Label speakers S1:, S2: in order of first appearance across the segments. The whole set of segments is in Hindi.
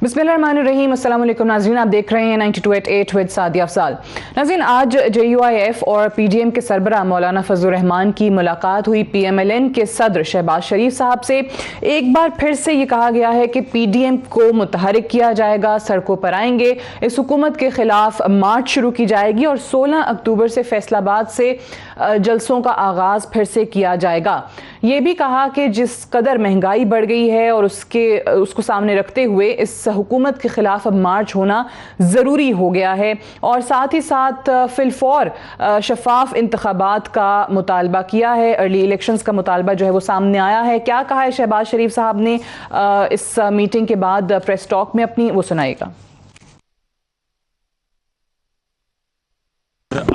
S1: बिस्मिल्लाहिर्रहमानिर्रहीम। अस्सलाम वालेकुम नाज़रीन, आप देख रहे हैं 92.8 विद सादिया अफजाल। नाज़रीन, आज JUIF और PDM के सरबराह मौलाना फजलुर रहमान की मुलाकात हुई। PMLN के सदर शहबाज शरीफ साहब से एक बार फिर से ये कहा गया है कि PDM को मुतहरिक किया जाएगा, सड़कों पर आएंगे, इस हुकूमत के खिलाफ मार्च शुरू की जाएगी और 16 अक्टूबर से फैसलाबाद से जलसों का आगाज़ फिर से किया जाएगा। ये भी कहा कि जिस कदर महंगाई बढ़ गई है और उसको सामने रखते हुए इस हुकूमत के खिलाफ अब मार्च होना ज़रूरी हो गया है और साथ ही साथ फिलफौर शफाफ इंतखाबात का मुतालबा किया है। अर्ली इलेक्शंस का मुतालबा जो है वो सामने आया है। क्या कहा है शहबाज शरीफ साहब ने इस मीटिंग के बाद प्रेस टॉक में अपनी, वो सुनाएगा।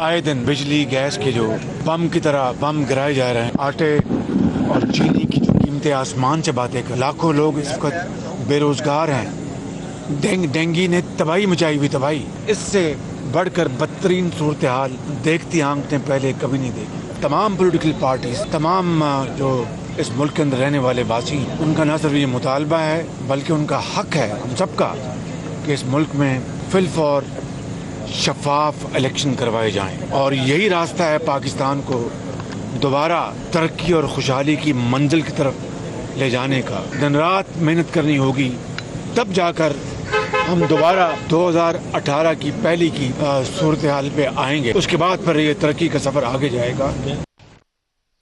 S2: आए दिन बिजली गैस के जो बम की तरह बम गिराए जा रहे हैं, आटे और चीनी की जो कीमतें आसमान से बातें कर, लाखों लोग इस वक्त बेरोजगार हैं। डेंगी ने तबाही मचाई हुई तबाही, इससे बढ़कर बदतरीन सूरत हाल देखती आंख ने पहले कभी नहीं देखी। तमाम पॉलिटिकल पार्टीज, तमाम जो इस मुल्क के अंदर रहने वाले वासी, उनका न सिर्फ ये मुतालबा है बल्कि उनका हक है हम सबका कि इस मुल्क में फिलफौर शफाफ इलेक्शन करवाए जाएं और यही रास्ता है पाकिस्तान को दोबारा तरक्की और खुशहाली की मंजिल की तरफ ले जाने का। दिन रात मेहनत करनी होगी, तब जाकर हम दोबारा 2018 की पहली की सूरत हाल पे आएंगे। उसके बाद फिर ये तरक्की का सफर आगे जाएगा।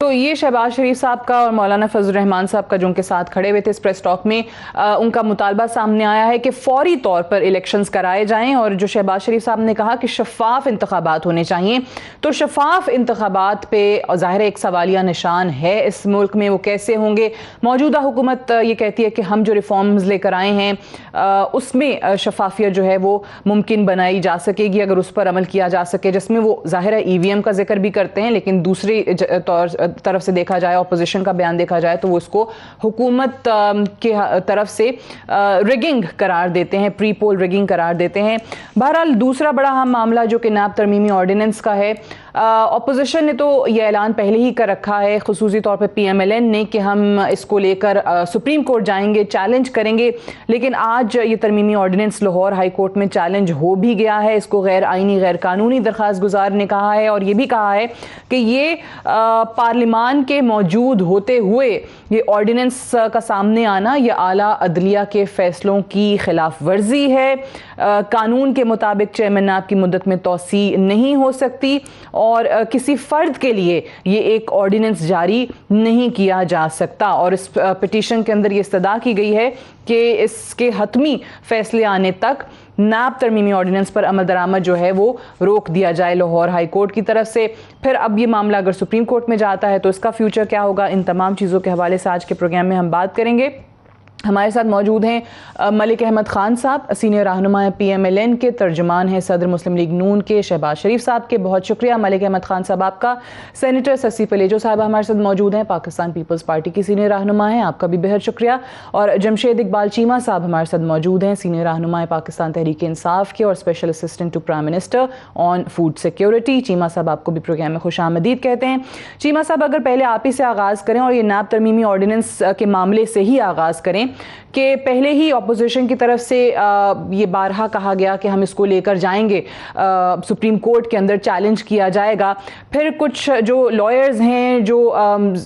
S1: तो ये शहबाज शरीफ साहब का और मौलाना फजलुर रहमान साहब का जो उनके साथ खड़े हुए थे इस प्रेस टॉक में, उनका मुतालबा सामने आया है कि फौरी तौर पर इलेक्शंस कराए जाएं और जो शहबाज शरीफ साहब ने कहा कि शफाफ इंतखाबात होने चाहिए, तो शफाफ इंतखाबात पे ज़ाहिर एक सवालिया निशान है इस मुल्क में। वो कैसे होंगे? मौजूदा हुकूमत ये कहती है कि हम जो रिफॉर्म्स लेकर आए हैं उसमें शफाफियत जो है वो मुमकिन बनाई जा सकेगी अगर उस पर अमल किया जा सके, जिसमें वो ज़ाहिर है EVM का जिक्र भी करते हैं, लेकिन दूसरी तरफ से देखा जाए, ऑपोजिशन का बयान देखा जाए तो वो उसको हुकूमत के तरफ से रिगिंग करार देते हैं, प्री पोल रिगिंग करार देते हैं। बहरहाल दूसरा बड़ा अहम मामला जो कि नैब तरमीमी ऑर्डिनेंस का है, ऑपोजिशन ने तो ये ऐलान पहले ही कर रखा है, खुसूसी तौर पर PMLN ने, कि हम इसको लेकर सुप्रीम कोर्ट जाएंगे, चैलेंज करेंगे। लेकिन आज ये तरमीमी ऑर्डिनेंस लाहौर हाई कोर्ट में चैलेंज हो भी गया है। इसको गैर आइनी गैर कानूनी दरख्वास्त गुजार ने कहा है और ये भी कहा है कि ये पार्लिमान के मौजूद होते हुए ये ऑर्डिनेंस का सामने आना ये आला अदलिया के फैसलों की खिलाफ वर्जी है। कानून के मुताबिक चेयरमैन नैब की मुद्दत में तोसी नहीं हो सकती और किसी फर्द के लिए ये एक ऑर्डिनेंस जारी नहीं किया जा सकता। और इस पिटीशन के अंदर ये इस्तदा की गई है कि इसके हतमी फैसले आने तक नैब तरमीमी ऑर्डिनेंस पर अमल दरामद जो है वो रोक दिया जाए लाहौर हाई कोर्ट की तरफ से। फिर अब ये मामला अगर सुप्रीम कोर्ट में जाता है तो इसका फ्यूचर क्या होगा, इन तमाम चीज़ों के हवाले से आज के प्रोग्राम में हम बात करेंगे। हमारे साथ मौजूद हैं मलिक अहमद खान साहब, सीनियर रहनुमा PMLN के, तर्जुमान हैं सदर मुस्लिम लीग नून के शहबाज शरीफ साहब के। बहुत शुक्रिया मलिक अहमद खान साहब आपका। सेनेटर ससी पलेजो साहब हमारे साथ मौजूद हैं, पाकिस्तान पीपल्स पार्टी की सीनियर रहनुमा हैं, आपका भी बेहद शुक्रिया। और जमशेद इकबाल चीमा साहब हमारे साथ मौजूद हैं, सीनियर रहनुमा पाकिस्तान तहरीक इंसाफ के और special assistant to prime minister on food security. Cheema sahab आपको भी प्रोग्राम में खुश आमदीद कहते हैं। चीमा साहब, अगर पहले आप ही से आगाज़ करें और ये नैब तरमीमी ऑर्डिनेंस के मामले से ही आगाज़ करें कि पहले ही अपोजिशन की तरफ से ये बारहा कहा गया कि हम इसको लेकर जाएंगे सुप्रीम कोर्ट के अंदर, चैलेंज किया जाएगा। फिर कुछ जो लॉयर्स हैं, जो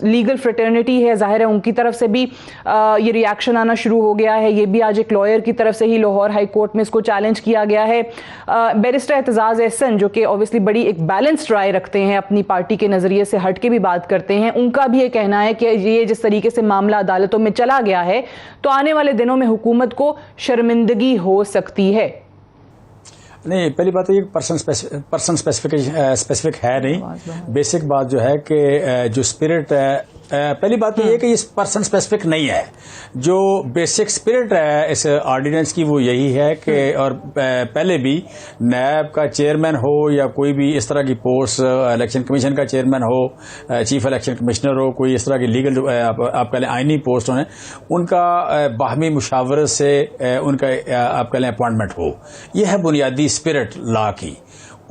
S1: लीगल फ्रेटर्निटी है, जाहिर है उनकी तरफ से भी ये रिएक्शन आना शुरू हो गया है। ये भी आज एक लॉयर की तरफ से ही लाहौर हाई कोर्ट में इसको चैलेंज किया गया है। बैरिस्टर एतजाज़ एहसन जो कि ऑब्वियसली बड़ी एक बैलेंस्ड राय रखते हैं, अपनी पार्टी के नज़रिए से हट के भी बात करते हैं, उनका भी ये कहना है कि ये जिस तरीके से मामला अदालतों में चला गया है तो आने वाले दिनों में हुकूमत को शर्मिंदगी हो सकती है।
S3: नहीं, पहली बात तो ये पर्सन स्पेसिफिक है नहीं। बेसिक बात जो है कि जो स्पिरिट है, पहली बात तो ये कि ये पर्सन स्पेसिफिक नहीं है। जो बेसिक स्पिरिट है इस ऑर्डिनेंस की वो यही है कि, और पहले भी नैब का चेयरमैन हो या कोई भी इस तरह की पोस्ट, इलेक्शन कमीशन का चेयरमैन हो, चीफ इलेक्शन कमिश्नर हो, कोई इस तरह की लीगल आप कह लें आइनी पोस्ट होने, उनका बाहमी मुशावरत से उनका आप कह लें अपॉइंटमेंट हो। यह है बुनियादी स्पिरिट लॉ की।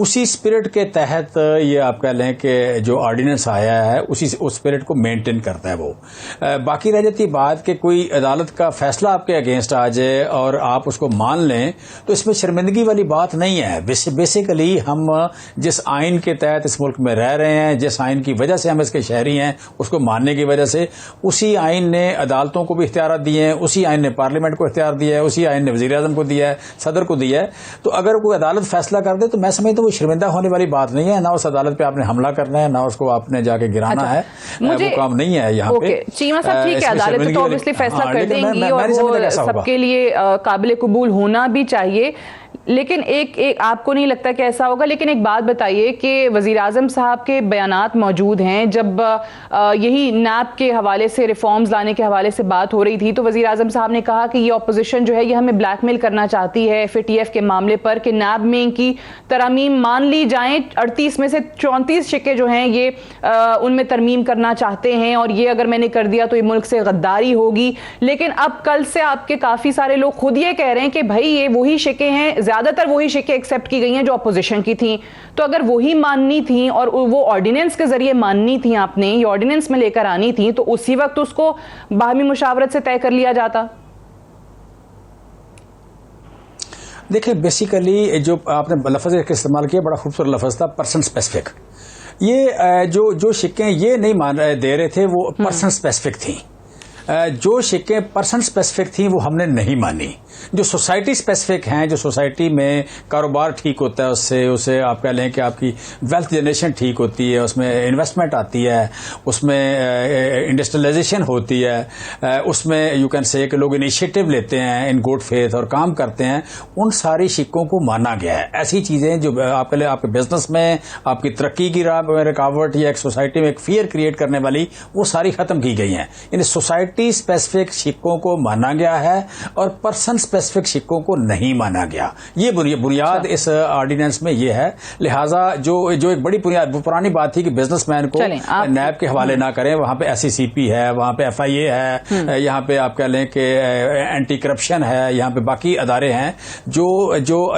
S3: उसी स्पिरिट के तहत ये आप कह लें कि जो ऑर्डिनेंस आया है उस स्पिरिट को मेंटेन करता है वो। बाकी रह जाती बात कि कोई अदालत का फैसला आपके अगेंस्ट आ जाए और आप उसको मान लें, तो इसमें शर्मिंदगी वाली बात नहीं है। बेसिकली हम जिस आइन के तहत इस मुल्क में रह रहे हैं, जिस आइन की वजह से हम इसके शहरी हैं, उसको मानने की वजह से उसी आइन ने अदालतों को भी इख्तियार दिए हैं, उसी आइन ने पार्लियामेंट को इख्तियार दिया है, उसी आइन ने वज़ीर आज़म को दिया है, सदर को दिया है। तो अगर कोई अदालत फैसला कर दे तो मैं समझता हूं वो शर्मिंदा होने वाली बात नहीं है। ना उस अदालत पे आपने हमला करना है, ना उसको आपने जाके गिराना है, वो काम नहीं है यहाँ पे।
S1: चीमा साहब ठीक है, अदालत तो ऑब्वियसली फैसला कर देंगी और वो सबके लिए काबिल कबूल होना भी चाहिए। लेकिन एक आपको नहीं लगता कि ऐसा होगा? लेकिन एक बात बताइए कि वज़ीर आज़म साहब के बयानात मौजूद हैं, जब यही नैब के हवाले से रिफॉर्म्स लाने के हवाले से बात हो रही थी तो वज़ीर आज़म साहब ने कहा कि ये ऑपोजिशन जो है ये हमें ब्लैकमेल करना चाहती है FATF के मामले पर कि नैब में इनकी तरमीम मान ली जाएं। 38 में से 34 शिक्के जो हैं ये उनमें तरमीम करना चाहते हैं और ये अगर मैंने कर दिया तो ये मुल्क से गद्दारी होगी। लेकिन अब कल से आपके काफ़ी सारे लोग खुद ये कह रहे हैं कि भाई ये वही शिक्के हैं, ज्यादातर वही शिक्के एक्सेप्ट की गई हैं जो अपोजिशन की थी। तो अगर वही माननी थी और वो ऑर्डिनेंस के जरिए माननी थी, आपने ये ऑर्डिनेंस में लेकर आनी थी, तो उसी वक्त उसको बाहमी मुशावरत से तय कर लिया जाता।
S3: देखिए बेसिकली जो आपने लफ्ज़ इस्तेमाल किया बड़ा खूबसूरत लफ्ज़ था, पर्सन स्पेसिफिक। ये जो शिक्के ये नहीं मान रहे दे रहे थे वो पर्सन स्पेसिफिक थी। जो शिक्के पर्सन स्पेसिफिक थी वो हमने नहीं मानी। जो सोसाइटी स्पेसिफिक हैं, जो सोसाइटी में कारोबार ठीक होता है, उससे आप कह लें कि आपकी वेल्थ जनरेशन ठीक होती है, उसमें इन्वेस्टमेंट आती है, उसमें इंडस्ट्रियलाइजेशन होती है, उसमें यू कैन से कि लोग इनिशिएटिव लेते हैं इन गुड फेथ और काम करते हैं, उन सारी शिक्कों को माना गया है। ऐसी चीजें जो आपके बिजनेस में आपकी तरक्की की राह में रुकावट या एक सोसाइटी में एक फियर क्रिएट करने वाली, वो सारी खत्म की गई हैं। यानी सोसाइटी स्पेसिफिक शिक्कों को माना गया है और पर्सन स्पेसिफिक शिक्कों को नहीं माना गया। ये बुनियाद इस ऑर्डिनेंस में ये है। लिहाजा जो एक बड़ी पुरानी बात थी कि बिजनेसमैन को नैब के हवाले ना करें, वहां पे SCCP है, वहां पे FIA है, यहाँ पे आप कह लें कि एंटी करप्शन है, यहाँ पे बाकी अदारे हैं जो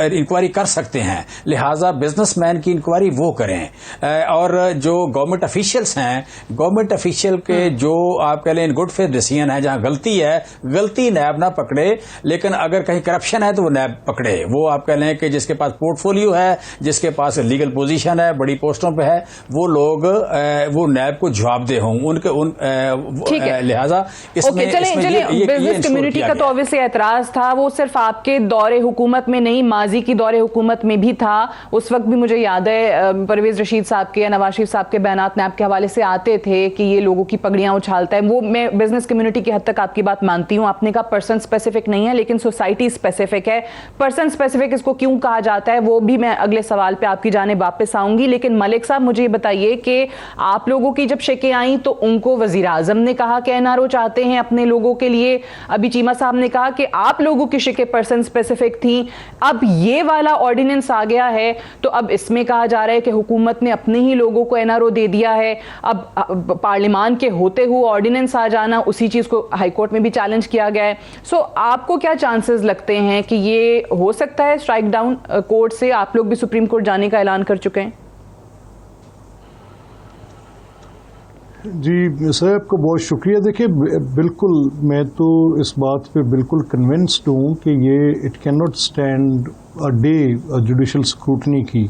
S3: इंक्वायरी कर सकते हैं। लिहाजा बिजनेसमैन की इंक्वायरी वो करें। और जो गवर्नमेंट ऑफिशियल्स हैं, गवर्नमेंट ऑफिशियल के जो आप कह लें गुड फेथ डिसीजन है, जहां गलती है, गलती नैब ना पकड़े, लेकिन अगर कहीं करप्शन है तो वो नैब पकड़े। वो आप कह लें कि जिसके पास पोर्टफोलियो है, जिसके पास लीगल पोजीशन है, बड़ी पोस्टों पे है, वो लोग वो नैब को जवाबदेह हों। लिहाजा इसमें
S1: बिजनेस कम्युनिटी का तो ऑब्वियसली एतराज था, वो सिर्फ आपके दौरे हुकूमत में नहीं, माजी की दौरे हुकूमत में भी था। उस वक्त भी मुझे याद है परवेज रशीद साहब के या नवाज शरीफ साहब के बयानात नैब के हवाले से आते थे कि ये लोगों की पगड़ियां उछालता है। वो मैं बिजनेस कम्युनिटी की हद तक आपकी बात मानती हूं। आपने कहा पर्सन स्पेसिफिक नहीं है, लेकिन सोसाइटी स्पेसिफिक है। पर्सन स्पेसिफिक इसको क्यों कहा जाता है वो भी मैं अगले सवाल पे आपकी जाने वापस आऊंगी। लेकिन मलिक साहब मुझे बताइए कि आप लोगों की जब शिकायतें आई तो उनको वजीर आजम ने कहा कि NRO चाहते हैं अपने लोगों के लिए। अभी चीमा साहब ने कहा कि आप लोगों की शिकायतें पर्सन स्पेसिफिक थी। अब ये वाला ऑर्डिनेंस आ गया है तो अब इसमें कहा जा रहा है कि हुकूमत ने अपने ही लोगों को NRO दे दिया है। अब पार्लियामान के होते हुए ऑर्डिनेंस आ जाना, उसी चीज को हाईकोर्ट में भी चैलेंज किया गया है। सो आपको क्या चांसेस लगते हैं कि ये हो सकता है स्ट्राइक डाउन कोर्ट से? आप लोग भी सुप्रीम कोर्ट जाने का ऐलान कर चुके हैं।
S4: जी साहब, आपका बहुत शुक्रिया। देखिए बिल्कुल मैं तो इस बात पे बिल्कुल कन्विंस्ड हूँ कि ये it can not stand a day judicial scrutiny की।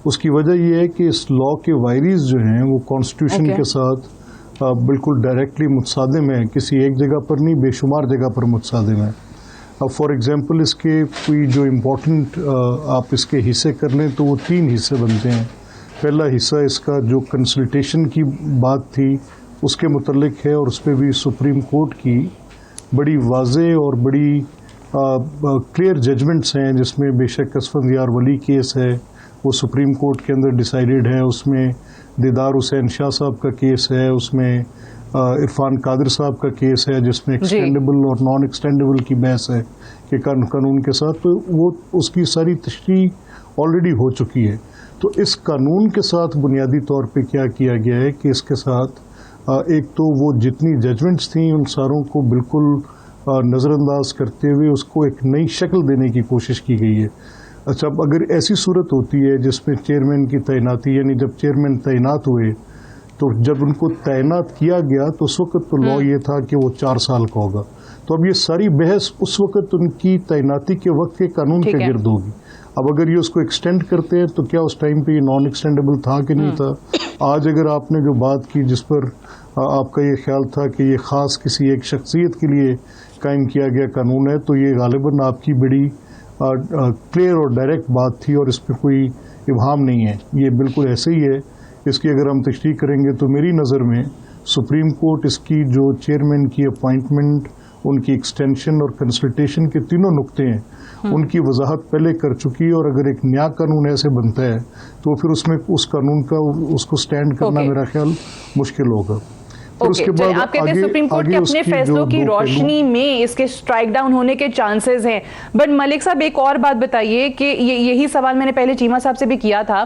S4: उसकी वजह ये है कि इस लॉ के वायरीज जो हैं वो कॉन्स्टिट्यूशन के साथ बिल्कुल डायरेक्टली मुतसादिम है। किसी एक जगह पर नहीं, बेशुमार जगह पर मुतसादिम है। अब फॉर एग्जांपल इसके कोई जो इम्पोर्टेंट आप इसके हिस्से कर लें तो वो 3 हिस्से बनते हैं। पहला हिस्सा इसका जो कंसल्टेशन की बात थी उसके मुतल्लिक है और उस पर भी सुप्रीम कोर्ट की बड़ी वाज़े और बड़ी क्लियर जजमेंट्स हैं, जिसमें बेशक असफंद यार वली केस है वो सुप्रीम कोर्ट के अंदर डिसाइडेड है, उसमें दीदार हुसैन शाह साहब का केस है, उसमें इरफान कादिर साहब का केस है जिसमें एक्सटेंडेबल और नॉन एक्सटेंडेबल की बहस है कि कानून के साथ, तो वो उसकी सारी तशरीह ऑलरेडी हो चुकी है। तो इस कानून के साथ बुनियादी तौर पे क्या किया गया है कि इसके साथ एक तो वो जितनी जजमेंट्स थी उन सारों को बिल्कुल नज़रअंदाज करते हुए उसको एक नई शक्ल देने की कोशिश की गई है। अच्छा, अब अगर ऐसी सूरत होती है जिसमें चेयरमैन की तैनाती, यानी जब चेयरमैन तैनात हुए तो जब उनको तैनात किया गया तो उस वक्त तो लॉ ये था कि वो 4 साल का होगा, तो अब ये सारी बहस उस वक्त उनकी तैनाती के वक्त के कानून के गिर्द होगी। अब अगर ये उसको एक्सटेंड करते हैं तो क्या उस टाइम पे ये नॉन एक्सटेंडेबल था कि नहीं था? आज अगर आपने जो बात की जिस पर आपका ये ख्याल था कि ये ख़ास किसी एक शख्सियत के लिए कायम किया गया कानून है, तो ये गालिबन आपकी बड़ी क्लियर और डायरेक्ट बात थी और इसमें कोई इबहाम नहीं है, ये बिल्कुल ऐसे ही है। इसकी अगर हम तशरीह करेंगे तो मेरी नज़र में सुप्रीम कोर्ट इसकी जो चेयरमैन की अपॉइंटमेंट, उनकी एक्सटेंशन और कंसल्टेशन के तीनों नुक्ते हैं उनकी वजाहत पहले कर चुकी है, और अगर एक नया कानून ऐसे बनता है तो फिर उसमें उस कानून का उसको स्टैंड करना मेरा ख्याल मुश्किल होगा।
S1: उसके बाद आप कहते हैं सुप्रीम कोर्ट के अपने फैसलों की रोशनी में इसके स्ट्राइक डाउन होने के चांसेस हैं। बट मलिक साहब एक और बात बताइए कि यही सवाल मैंने पहले चीमा साहब से भी किया था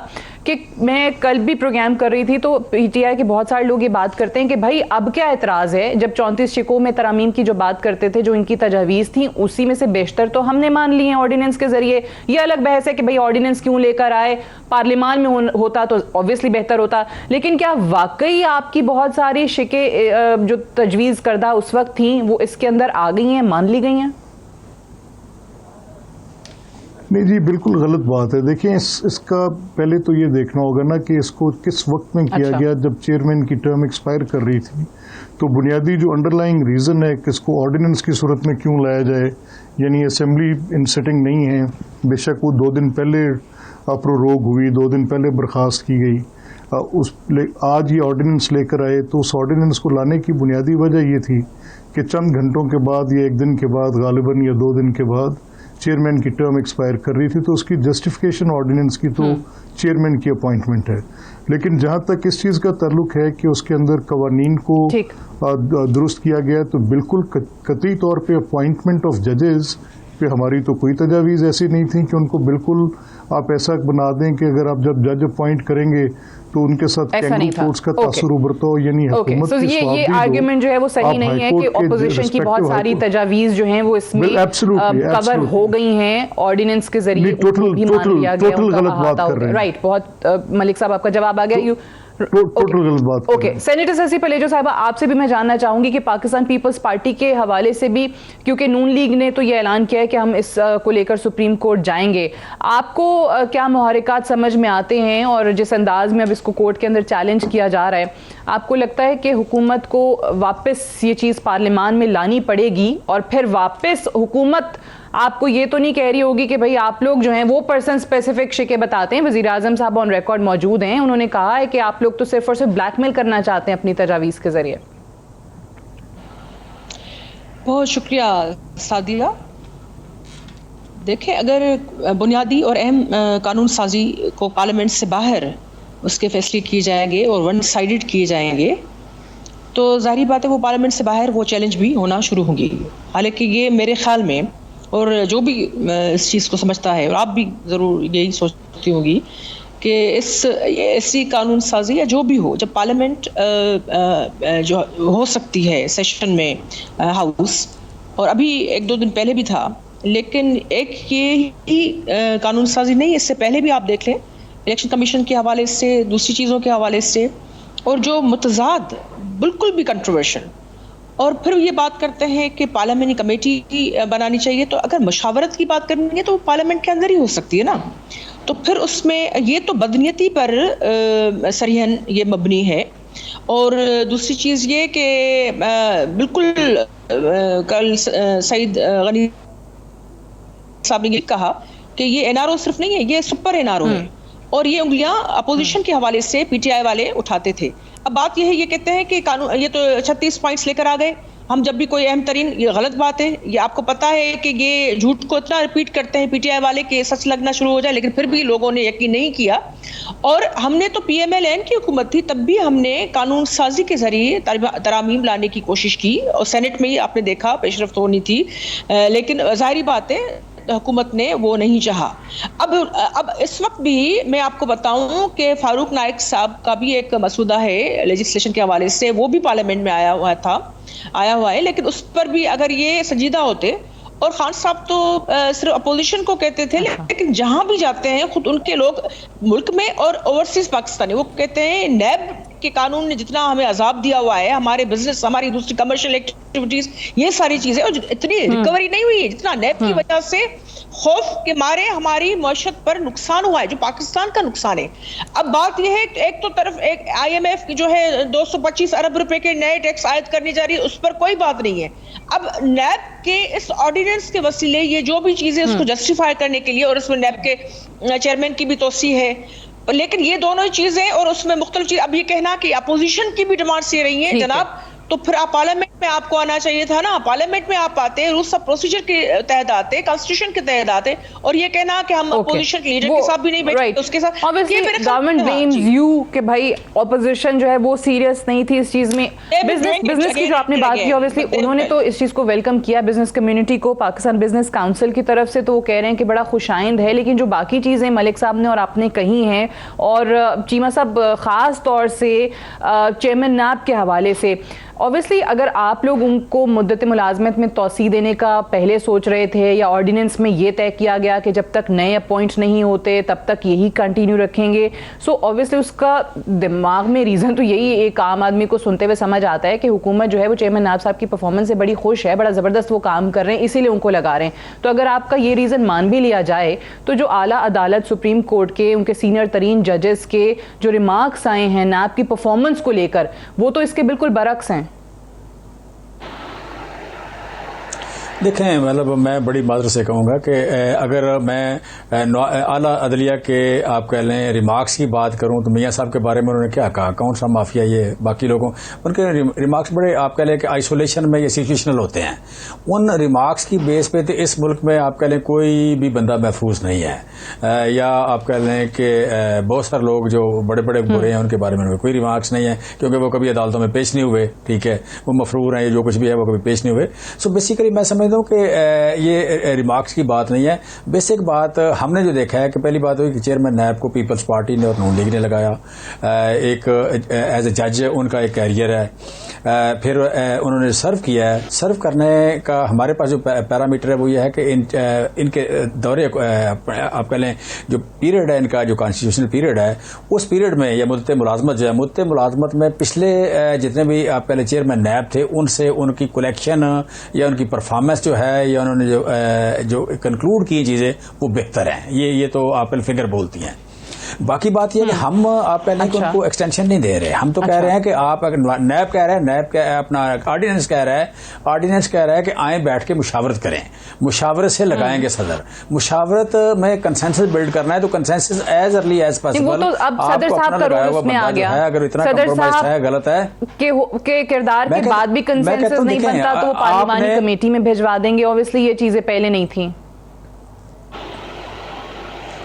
S1: कि मैं कल भी प्रोग्राम कर रही थी तो पीटीआई के बहुत सारे लोग ये बात करते हैं कि भाई अब क्या एतराज है, जब 34 शिकों में तरामीम की जो बात करते थे, जो इनकी तजावीज़ थी उसी में से बेशतर तो हमने मान ली हैं ऑर्डिनेंस के जरिए। ये अलग बहस है कि भाई ऑर्डिनेंस क्यों लेकर आए, पार्लियामान में होता तो ऑब्वियसली बेहतर होता, लेकिन क्या वाकई आपकी बहुत सारी शिकें जो तजवीज़ करदा उस वक्त थी वो इसके अंदर आ गई हैं, मान ली गई हैं?
S4: नहीं जी, बिल्कुल गलत बात है। देखिए इसका पहले तो ये देखना होगा ना कि इसको किस वक्त में किया गया। जब चेयरमैन की टर्म एक्सपायर कर रही थी तो बुनियादी जो अंडरलाइंग रीज़न है कि इसको ऑर्डिनेंस की सूरत में क्यों लाया जाए, यानी असेंबली इन सिटिंग नहीं है, बेशक वो 2 दिन पहले प्रोरोग हुई, 2 दिन पहले बर्खास्त की गई, आज ये ऑर्डिनेंस लेकर आए, तो उस ऑर्डिनेंस को लाने की बुनियादी वजह ये थी कि चंद घंटों के बाद या 1 दिन के बाद गालिबन या 2 दिन के बाद चेयरमैन की टर्म एक्सपायर कर रही थी, तो उसकी जस्टिफिकेशन ऑर्डिनेंस की तो चेयरमैन की अपॉइंटमेंट है। लेकिन जहां तक इस चीज़ का ताल्लुक है कि उसके अंदर कवानीन को दुरुस्त किया गया, तो बिल्कुल कतई तौर पे अपॉइंटमेंट ऑफ जजेस पे हमारी तो कोई तजावीज़ ऐसी नहीं थी कि उनको बिल्कुल आप ऐसा बना दें कि अगर आप जब जज अपॉइंट करेंगे तो उनके साथ कैंगरू कोर्ट्स का तासुर उभरता हो, यानी हुकूमत की
S1: ये आर्ग्यूमेंट जो है वो सही नहीं है कि ऑपोजिशन की बहुत सारी तजावीज़ जो हैं वो इसमें कवर हो गई हैं ऑर्डिनेंस के जरिए, भी मान लिया गया। राइट, बहुत मलिक साहब आपका जवाब आ गया।
S4: टोटल गलत बात।
S1: ओके, सेनेटर शशि पलेजो साहबा, आपसे भी मैं जानना चाहूंगी कि पाकिस्तान पीपल्स पार्टी के हवाले से भी, क्योंकि नून लीग ने तो ये ऐलान किया है कि हम इस को लेकर सुप्रीम कोर्ट जाएंगे, आपको क्या मुहरिकात समझ में आते हैं और जिस अंदाज में अब इसको कोर्ट के अंदर चैलेंज किया जा रहा है, आपको लगता है कि हुकूमत को वापस ये चीज़ पार्लियामान में लानी पड़ेगी और फिर वापस हुकूमत आपको ये तो नहीं कह रही होगी कि भाई आप लोग जो हैं वो पर्सन स्पेसिफिक शिकें बताते हैं? वज़ीर आज़म साहब ऑन रिकॉर्ड मौजूद हैं, उन्होंने कहा है कि आप लोग तो सिर्फ और सिर्फ ब्लैकमेल करना चाहते हैं अपनी तजावीज़ के जरिए।
S5: बहुत शुक्रिया सादिया। देखें, अगर बुनियादी और अहम कानून साजी को पार्लियामेंट से बाहर उसके फैसले किए जाएंगे और वन साइडेड किए जाएंगे तो जाहिर बात है वो पार्लियामेंट से बाहर वो चैलेंज भी होना शुरू होंगी। हालांकि ये मेरे ख्याल में, और जो भी इस चीज़ को समझता है और आप भी ज़रूर यही सोचती होगी कि ऐसी कानून साजी या जो भी हो, जब पार्लियामेंट जो हो सकती है सेशन में हाउस, और अभी 1-2 दिन पहले भी था, लेकिन एक ये ही कानून साजी नहीं, इससे पहले भी आप देख लें इलेक्शन कमीशन के हवाले से, दूसरी चीज़ों के हवाले से, और जो मुतज़ाद बिल्कुल भी कंट्रोवर्शियल, और फिर ये बात करते हैं कि पार्लियामेंट्री कमेटी बनानी चाहिए। तो अगर मशावरत की बात करनी है तो पार्लियामेंट के अंदर ही हो सकती है ना, तो फिर उसमें ये तो बदनीयती पर सरीहन ये मबनी है। और दूसरी चीज़ ये कि बिल्कुल कल सईद गनी साहब ने ये कहा कि ये एनआरओ सिर्फ नहीं है, ये सुपर एनआरओ है, और ये उंगलियां अपोजिशन के हवाले से पीटीआई वाले उठाते थे। अब बात यह है, ये कहते हैं कि कानून, ये तो 36 पॉइंट्स लेकर आ गए, हम जब भी कोई अहम तरीन, ये गलत बात है। ये आपको पता है कि ये झूठ को इतना रिपीट करते हैं पीटीआई वाले कि सच लगना शुरू हो जाए, लेकिन फिर भी लोगों ने यकीन नहीं किया। और हमने तो पीएमएल-एन की हुकूमत थी, तब भी हमने कानून साजी के जरिए तरामीम लाने की कोशिश की, और सेनेट में ही आपने देखा पेशरफ्त होनी थी, लेकिन जाहिर बात है हुकूमत ने वो नहीं चाहा। अब इस वक्त भी मैं आपको बताऊं कि फारूक नाइक साहब का भी एक मसूदा है लेजिस्लेशन के हवाले से, वो भी पार्लियामेंट में आया हुआ है, लेकिन उस पर भी अगर ये संजीदा होते और खान साहब तो सिर्फ अपोजिशन को कहते थे, लेकिन जहां भी जाते हैं खुद उनके लोग मुल्क में और ओवरसीज पाकिस्तानी, वो कहते हैं नैब के कानून ने जितना हमें अजाब दिया हुआ है, हमारे बिजनेस, हमारी दूसरी कमर्शियल एक्टिविटीज, ये सारी चीजें, और इतनी रिकवरी नहीं हुई है जितना नैब की वजह से खौफ के मारे हमारी मईशत पर नुकसान हुआ है, जो पाकिस्तान का नुकसान है। अब बात यह है कि एक तो तरफ एक IMF की जो है 225 अरब रुपए के नए टैक्स आयद करनी जा रही है, उस पर कोई बात नहीं है। अब नैब के इस ऑर्डिनेंस के वसीले ये जो भी चीजें उसको जस्टिफाई करने के लिए, और इसमें नैब के चेयरमैन की भी तोसी है, लेकिन ये दोनों ही चीजें, और उसमें मुख्तलिफ चीज, अब ये कहना कि अपोजिशन की भी डिमांड्स ये रही है जनाब, तो फिर आप पार्लियामेंट में आपको आना चाहिए था ना। पार्लियामेंट में आप आते, रूल्स ऑफ प्रोसीजर के तहत आते, कॉन्स्टिट्यूशन के तहत आते, और ये कहना कि हम अपोजिशन के लीडर के साथ भी नहीं बैठे, उसके साथ
S1: गवर्नमेंट ब्लेम्स यू कि भाई ऑपोजिशन जो है वो सीरियस नहीं थी इस चीज में। बिजनेस की जो आपने बात की, ऑब्वियसली उन्होंने तो इस चीज को वेलकम किया, बिजनेस कम्युनिटी को, पाकिस्तान बिजनेस काउंसिल की तरफ से, तो वो कह रहे हैं कि बड़ा खुशाइंद है। लेकिन जो बाकी चीजें मलिक साहब ने और आपने कही हैं, और चीमा साहब खास तौर से चेयरमैन नैब के हवाले से, ऑब्वियसली अगर आप लोग उनको मुद्दत मुलाजमत में तोसी देने का पहले सोच रहे थे, या ऑर्डिनेंस में ये तय किया गया कि जब तक नए अपॉइंट नहीं होते तब तक यही कंटिन्यू रखेंगे, सो ऑब्वियसली उसका दिमाग में रीज़न तो यही एक आम आदमी को सुनते हुए समझ आता है कि हुकूमत जो है वो चेयरमैन नैब साहब की परफॉर्मेंस से बड़ी खुश है, बड़ा ज़बरदस्त वो काम कर रहे हैं, इसीलिए उनको लगा रहे हैं। तो अगर आपका ये रीज़न मान भी लिया जाए, तो जो आला अदालत सुप्रीम कोर्ट के उनके सीनियर तरीन जजेस के जो रिमार्क्स आए हैं नैब की परफॉर्मेंस को लेकर, वो तो इसके बिल्कुल बरक्स हैं।
S3: देखें, मतलब मैं बड़ी मादर से कहूँगा कि अगर मैं आला अदलिया के आप कह लें रिमार्क्स की बात करूँ, तो मियाँ साहब के बारे में उन्होंने क्या कहा, कौन सा माफिया ये, बाकी लोगों उनके रिमार्क्स बड़े आप कह लें कि आइसोलेशन में ये सिचुएशनल होते हैं। उन रिमार्क्स की बेस पे तो इस मुल्क में आप कह लें कोई भी बंदा महफूज नहीं है, या आप कह लें कि बहुत सारे लोग जो बड़े बड़े बुरे हैं उनके बारे में कोई रिमार्क्स नहीं है, क्योंकि वो कभी अदालतों में पेश नहीं हुए, ठीक है, वो मफरूर हैं, जो कुछ भी है वो कभी पेश नहीं हुए। सो बेसिकली मैं समझता हूँ कि ये रिमार्क्स की बात नहीं है। बेसिक बात हमने जो देखा है कि पहली बात हुई कि चेयरमैन नैब को पीपल्स पार्टी ने और नून लीग ने लगाया, एक एज ए जज उनका एक कैरियर है, फिर उन्होंने सर्व किया है। सर्व करने का हमारे पास जो पैरामीटर है वो ये है कि इनके दौरे आप कह लें जो पीरियड है इनका, जो कॉन्स्टिट्यूशनल पीरियड है, उस पीरियड में या मुद्दत मुलाजमत जो है, मुद्दत मुलाजमत में पिछले जितने भी आप कह लें चेयरमैन नैब थे उनसे उनकी कलेक्शन या उनकी परफॉर्मेंस जो है, या उन्होंने जो कंक्लूड की चीजें वो बेहतर हैं। ये तो आप फिगर बोलती हैं। बाकी बात यह कि हम आप कह लें कि उनको एक्सटेंशन नहीं दे रहे, हम तो कह रहे हैं कि आप अगर नैब कह रहे हैं, नैब अपना ऑर्डिनेंस कह रहा है कि आए बैठ के मुशावरत करें, मुशावरत से लगाएंगे सदर, मुशावरत में कंसेंसस बिल्ड करना है, तो consensus as early as possible.
S1: तो अब सदर साहब का रोल उसमें आ गया,
S3: अगर इतना कंप्रोमाइज है, गलत है
S1: के किरदार के बाद भी कंसेंसस नहीं बनता तो वो पार्लियामानी कमेटी में भिजवा देंगे। ऑब्वियसली ये चीजें पहले नहीं थी।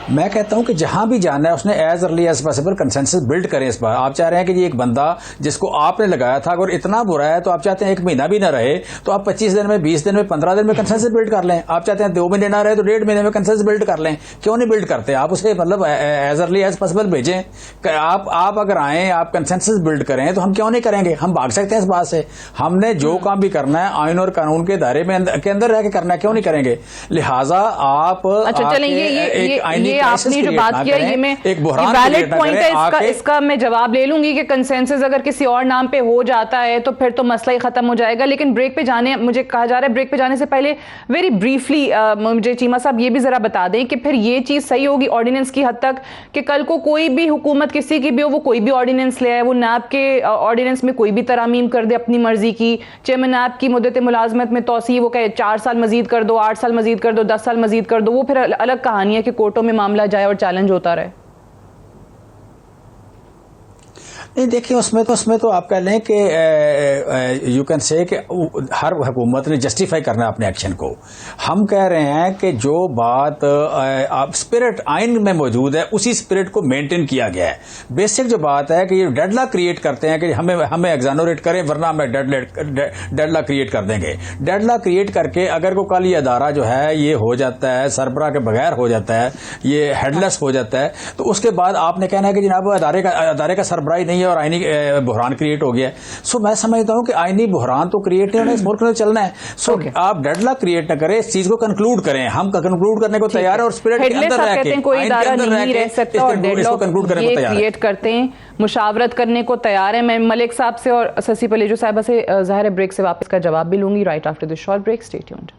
S3: मैं कहता हूं कि जहां भी जाना है उसने as early as possible consensus build करें। इस बार आप चाह रहे हैं कि ये एक बंदा जिसको आपने लगाया था अगर इतना बुरा है तो आप चाहते हैं 1 महीना भी ना रहे, तो आप 25 दिन में, 20 दिन में, 15 दिन में कंसेंसस बिल्ड कर लें। आप चाहते हैं 2 महीने ना रहे तो 1.5 महीने में कंसेंसस बिल्ड कर लें। क्यों नहीं बिल्ड करते आप उसे, मतलब एज अर्ली एज पॉसिबल भेजें। आप अगर आए, आप कंसेंसस बिल्ड करें तो हम क्यों नहीं करेंगे? हम भाग सकते हैं इस बात से। हमने जो काम भी करना है आइन और कानून के दायरे में के अंदर रह के करना है, क्यों नहीं करेंगे? लिहाजा आप
S1: आपने जो बात किया ये में एक वैलिड पॉइंट है, इसका मैं जवाब ले लूंगी कि कंसेंसस अगर किसी और नाम पे हो जाता है तो फिर तो मसला ही खत्म हो जाएगा। लेकिन ब्रेक पे जाने, मुझे कहा जा रहा है ब्रेक पे जाने से पहले वेरी ब्रीफली मुझे चीमा साहब ये भी जरा बता दें कि फिर ये चीज सही होगी ऑर्डिनेंस की हद तक कि कल को कोई भी हुकूमत किसी की भी हो, वो कोई भी ऑर्डिनेंस ले आए, वो नैब के ऑर्डिनेंस में कोई भी तरामीम कर दे अपनी मर्जी की, चेयरमैन नैब की मुद्दत मुलाजमत में तोसी वो कहे 4 साल मजीद कर दो, 8 साल मजीद कर दो, 10 साल मजीद कर दो, वो फिर अलग कहानी है कि कोर्टों में मामला जाए और चैलेंज होता रहे।
S3: नहीं देखिए, उसमें तो आप कह लें कि यू कैन से कि हर हुकूमत ने जस्टिफाई करना है अपने एक्शन को। हम कह रहे हैं कि जो बात आप स्पिरिट आइन में मौजूद है उसी स्पिरिट को मेंटेन किया गया है। बेसिक जो बात है कि ये डेडलॉक क्रिएट करते हैं कि हमें एग्जानोरेट करें वरना हमें डेडलॉक क्रिएट कर देंगे। डेडलॉक क्रिएट करके अगर को कल ये अदारा जो है ये हो जाता है, सरबराह के बगैर हो जाता है, ये हेडलेस हो जाता है, तो उसके बाद आपने कहना है कि जनाब अदारे का सरबराही नहीं है और आईनी बहरान क्रिएट हो गया है। सो मैं समझता हूँ कि आईनी बहरान तो क्रिएट नहीं होना, इस मुल्क में चलना है। सो आप डेडलॉक क्रिएट न करें, इस चीज को कंक्लूड करें। हम कंक्लूड करने को तैयार है और स्पिरिट के अंदर रह के
S1: कोई इदारा नहीं रह सकता और डेडलॉक
S3: कंक्लूड करने को तैयार
S1: क्रिएट करते हैं, मुशावरत करने को तैयार है। मैं मलिक साहब से और ससी पलेजो साहिबा से ज़ाहिर है ब्रेक से वापस का जवाब भी लूंगी right after this short break. Stay tuned.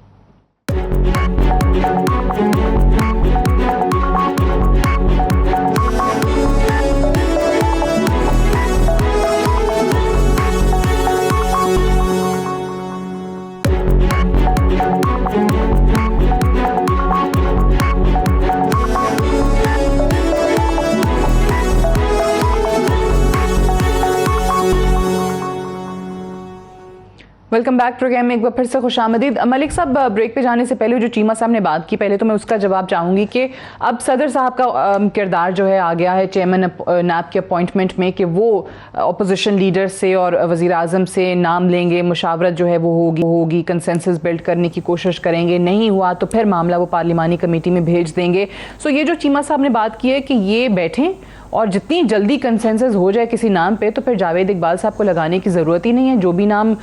S1: Welcome back programme में एक बार फिर से खुशामदीद। मलिक साहब, ब्रेक पे जाने से पहले जो चीमा साहब ने बात की, पहले तो मैं उसका जवाब चाहूंगी कि अब सदर साहब का किरदार जो है आ गया है चेयरमैन नैब के अपॉइंटमेंट में कि वो अपोजिशन लीडर से और वज़ीर आज़म से नाम लेंगे, मुशावरत जो है वो होगी, कंसेंसस बिल्ड करने की कोशिश करेंगे, नहीं हुआ तो फिर मामला वो पार्लिमानी कमेटी में भेज देंगे। सो ये जो चीमा साहब ने बात की है कि ये बैठें और जितनी जल्दी कंसेंसस हो जाए किसी नाम पे तो फिर जावेद इकबाल साहब को लगाने की ज़रूरत ही नहीं है, जो भी नाम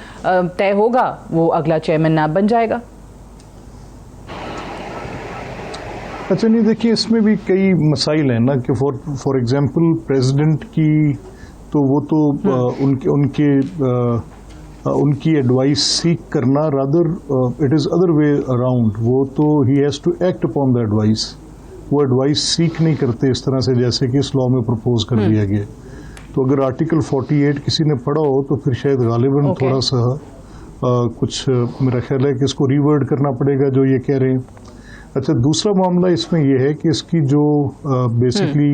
S1: तय होगा वो अगला चेयरमैन नैब बन जाएगा।
S4: अच्छा, नहीं देखिए, इसमें भी कई मसाइल हैं ना कि फॉर एग्जांपल प्रेसिडेंट की तो वो तो उनकी एडवाइस सीख करना, rather it is other way around. वो तो ही has to act upon the advice. वो एडवाइस सीख नहीं करते इस तरह से जैसे कि इस लॉ में प्रपोज कर दिया गया। तो अगर आर्टिकल 48 किसी ने पढ़ा हो तो फिर शायद गालिबन थोड़ा सा कुछ मेरा ख्याल है कि इसको रीवर्ड करना पड़ेगा जो ये कह रहे हैं। अच्छा, दूसरा मामला इसमें यह है कि इसकी जो बेसिकली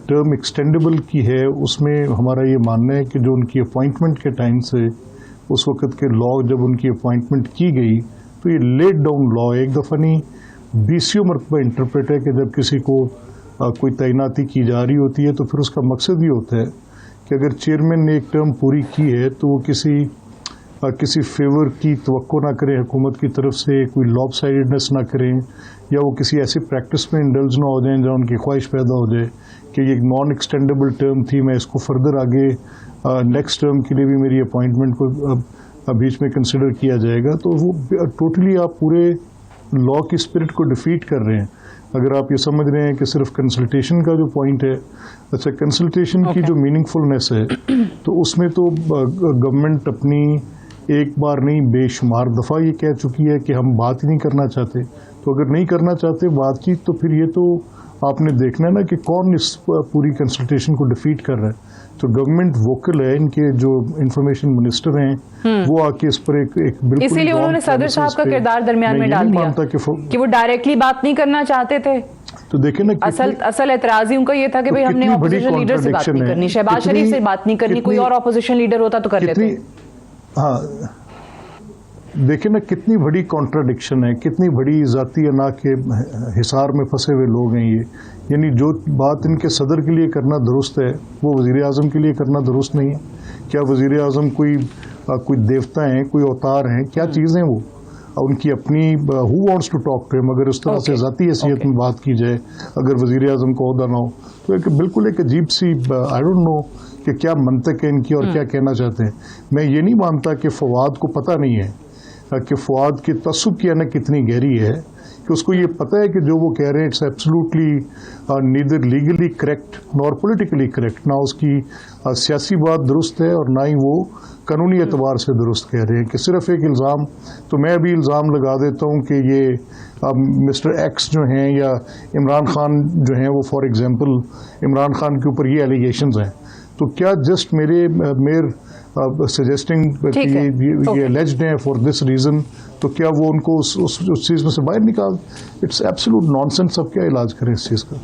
S4: टर्म एक्सटेंडेबल की है, उसमें हमारा ये मानना है कि जो उनकी अपॉइंटमेंट के टाइम से उस वक़्त के लॉ जब उनकी अपॉइंटमेंट की गई तो ये लेट डाउन लॉ एक दफ़ा नहीं 20 मरतबा इंटरप्रेट है कि जब किसी को कोई तैनाती की जा रही होती है तो फिर उसका मकसद ये होता है कि अगर चेयरमैन ने एक टर्म पूरी की है तो वो किसी फेवर की तवक्को ना करें हुकूमत की तरफ से, कोई लॉप साइडेडनेस ना करें, या वो किसी ऐसी प्रैक्टिस में इंडल्ज ना हो जाएं जहाँ उनकी ख्वाहिश पैदा हो जाए कि ये एक नॉन एक्सटेंडेबल टर्म थी, मैं इसको फर्दर आगे नेक्स्ट टर्म के लिए भी मेरी अपॉइंटमेंट को बीच में कंसिडर किया जाएगा। तो वो टोटली आप पूरे लॉ की स्पिरिट को डिफीट कर रहे हैं अगर आप ये समझ रहे हैं कि सिर्फ कंसल्टेशन का जो पॉइंट है। अच्छा, कंसल्टेशन की जो मीनिंगफुलनेस है तो उसमें तो गवर्नमेंट अपनी एक बार नहीं बेशुमार दफ़ा ये कह चुकी है कि हम बात ही नहीं करना चाहते। तो अगर नहीं करना चाहते बातचीत तो फिर ये तो आपने देखना है ना कि कौन इस पूरी कंसल्टेशन को डिफीट कर रहा है। तो गवर्नमेंट वोकल है, इनके जो इंफॉर्मेशन मिनिस्टर हैं वो आके इस पर एक बिल्कुल,
S1: इसीलिए उन्होंने सदर साहब का किरदार दरमियान में डाल दिया कि वो डायरेक्टली बात नहीं करना चाहते थे।
S4: तो देखें ना,
S1: असल एतराज़ी उनका ये था कि भाई हमने ऑपोजिशन लीडर से बात नहीं करनी, शहबाज शरीफ से बात नहीं करनी, कोई और ऑपोजिशन लीडर होता तो कर लेते।
S4: हाँ, देखिए ना कितनी बड़ी कॉन्ट्राडिक्शन है, कितनी बड़ी ज़ाती अना के हिसार में फंसे हुए लोग हैं ये। यानी जो बात इनके सदर के लिए करना दुरुस्त है वो वज़ीर आज़म के लिए करना दुरुस्त नहीं है। क्या वज़ीर आज़म कोई देवता हैं, कोई अवतार हैं, क्या चीज़ें वो? उनकी अपनी who wants to talk to him, अगर इस तरह से ज़ाती हैसियत में बात की जाए, अगर वज़ीर आज़म को ओहदा ना हो तो बिल्कुल एक अजीब सी, आई डोंट नो कि क्या मंतक है इनकी और क्या कहना चाहते हैं। मैं ये नहीं मानता कि फवाद को पता नहीं है कि फवाद की तसुब की अनक कितनी गहरी है कि उसको ये पता है कि जो वो कह रहे हैं it's absolutely neither legally correct nor politically correct. ना उसकी सियासी बात दुरुस्त है और ना ही वो कानूनी एतबार से दुरुस्त कह रहे हैं कि सिर्फ एक इल्ज़ाम। तो मैं अभी इल्ज़ाम लगा देता हूँ कि ये मिस्टर एक्स जो हैं या इमरान खान जो हैं वो फॉर एग्जांपल इमरान खान के ऊपर ये एलिगेशंस हैं, तो क्या जस्ट मेयर सजेस्टिंग ये एलिज्ड हैं फॉर दिस रीज़न, तो क्या वो उनको उस चीज़ में से बाहर निकाल? It's absolute nonsense. अब क्या इलाज करें इस चीज़ का,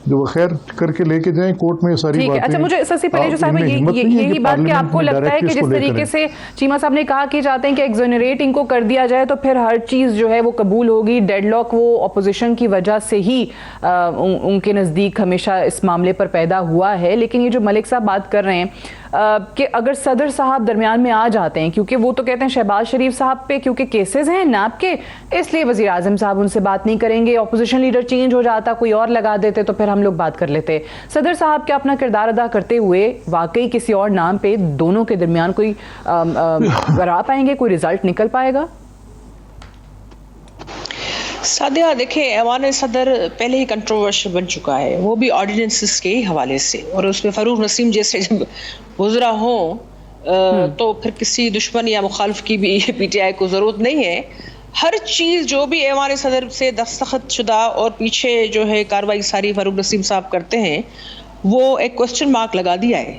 S4: जो वो खैर करके लेके जाएं कोर्ट में सारी बातें।
S1: अच्छा, मुझे ससी पलेजो साहब यही बात कि आपको लगता है कि जिस तरीके से चीमा साहब ने कहा कि चाहते हैं कि एक्सोनरेट इनको कर दिया जाए तो फिर हर चीज़ जो है वो कबूल होगी, डेडलॉक वो अपोजिशन की वजह से ही उनके नज़दीक हमेशा इस मामले पर पैदा हुआ है। लेकिन ये जो मलिक साहब बात कर रहे हैं कि अगर सदर साहब दरमियान में आ जाते हैं, क्योंकि वो तो कहते हैं शहबाज शरीफ साहब पे क्योंकि केसेस हैं नैब के, इसलिए वज़ीर आज़म साहब उनसे बात नहीं करेंगे, अपोजिशन लीडर चेंज हो जाता, कोई और लगा देते तो फिर हम लोग बात कर लेते। सदर साहब के अपना किरदार अदा करते हुए वाकई किसी और नाम पे दोनों के दरमियान कोई आ पाएंगे, कोई रिजल्ट निकल पाएगा?
S5: सादिया, देखिए ऐवान सदर पहले ही कंट्रोवर्शियल बन चुका है, वो भी ऑर्डिनेंसेस के हवाले से, और उसमें फ़रूक नसीम जैसे जब गुजरा हो तो फिर किसी दुश्मन या मुखालिफ की भी पीटीआई को ज़रूरत नहीं है। हर चीज़ जो भी ऐवान सदर से दस्तखत शुदा और पीछे जो है कार्रवाई सारी फ़रूक नसीम साहब करते हैं, वो एक क्वेश्चन मार्क लगा दिया है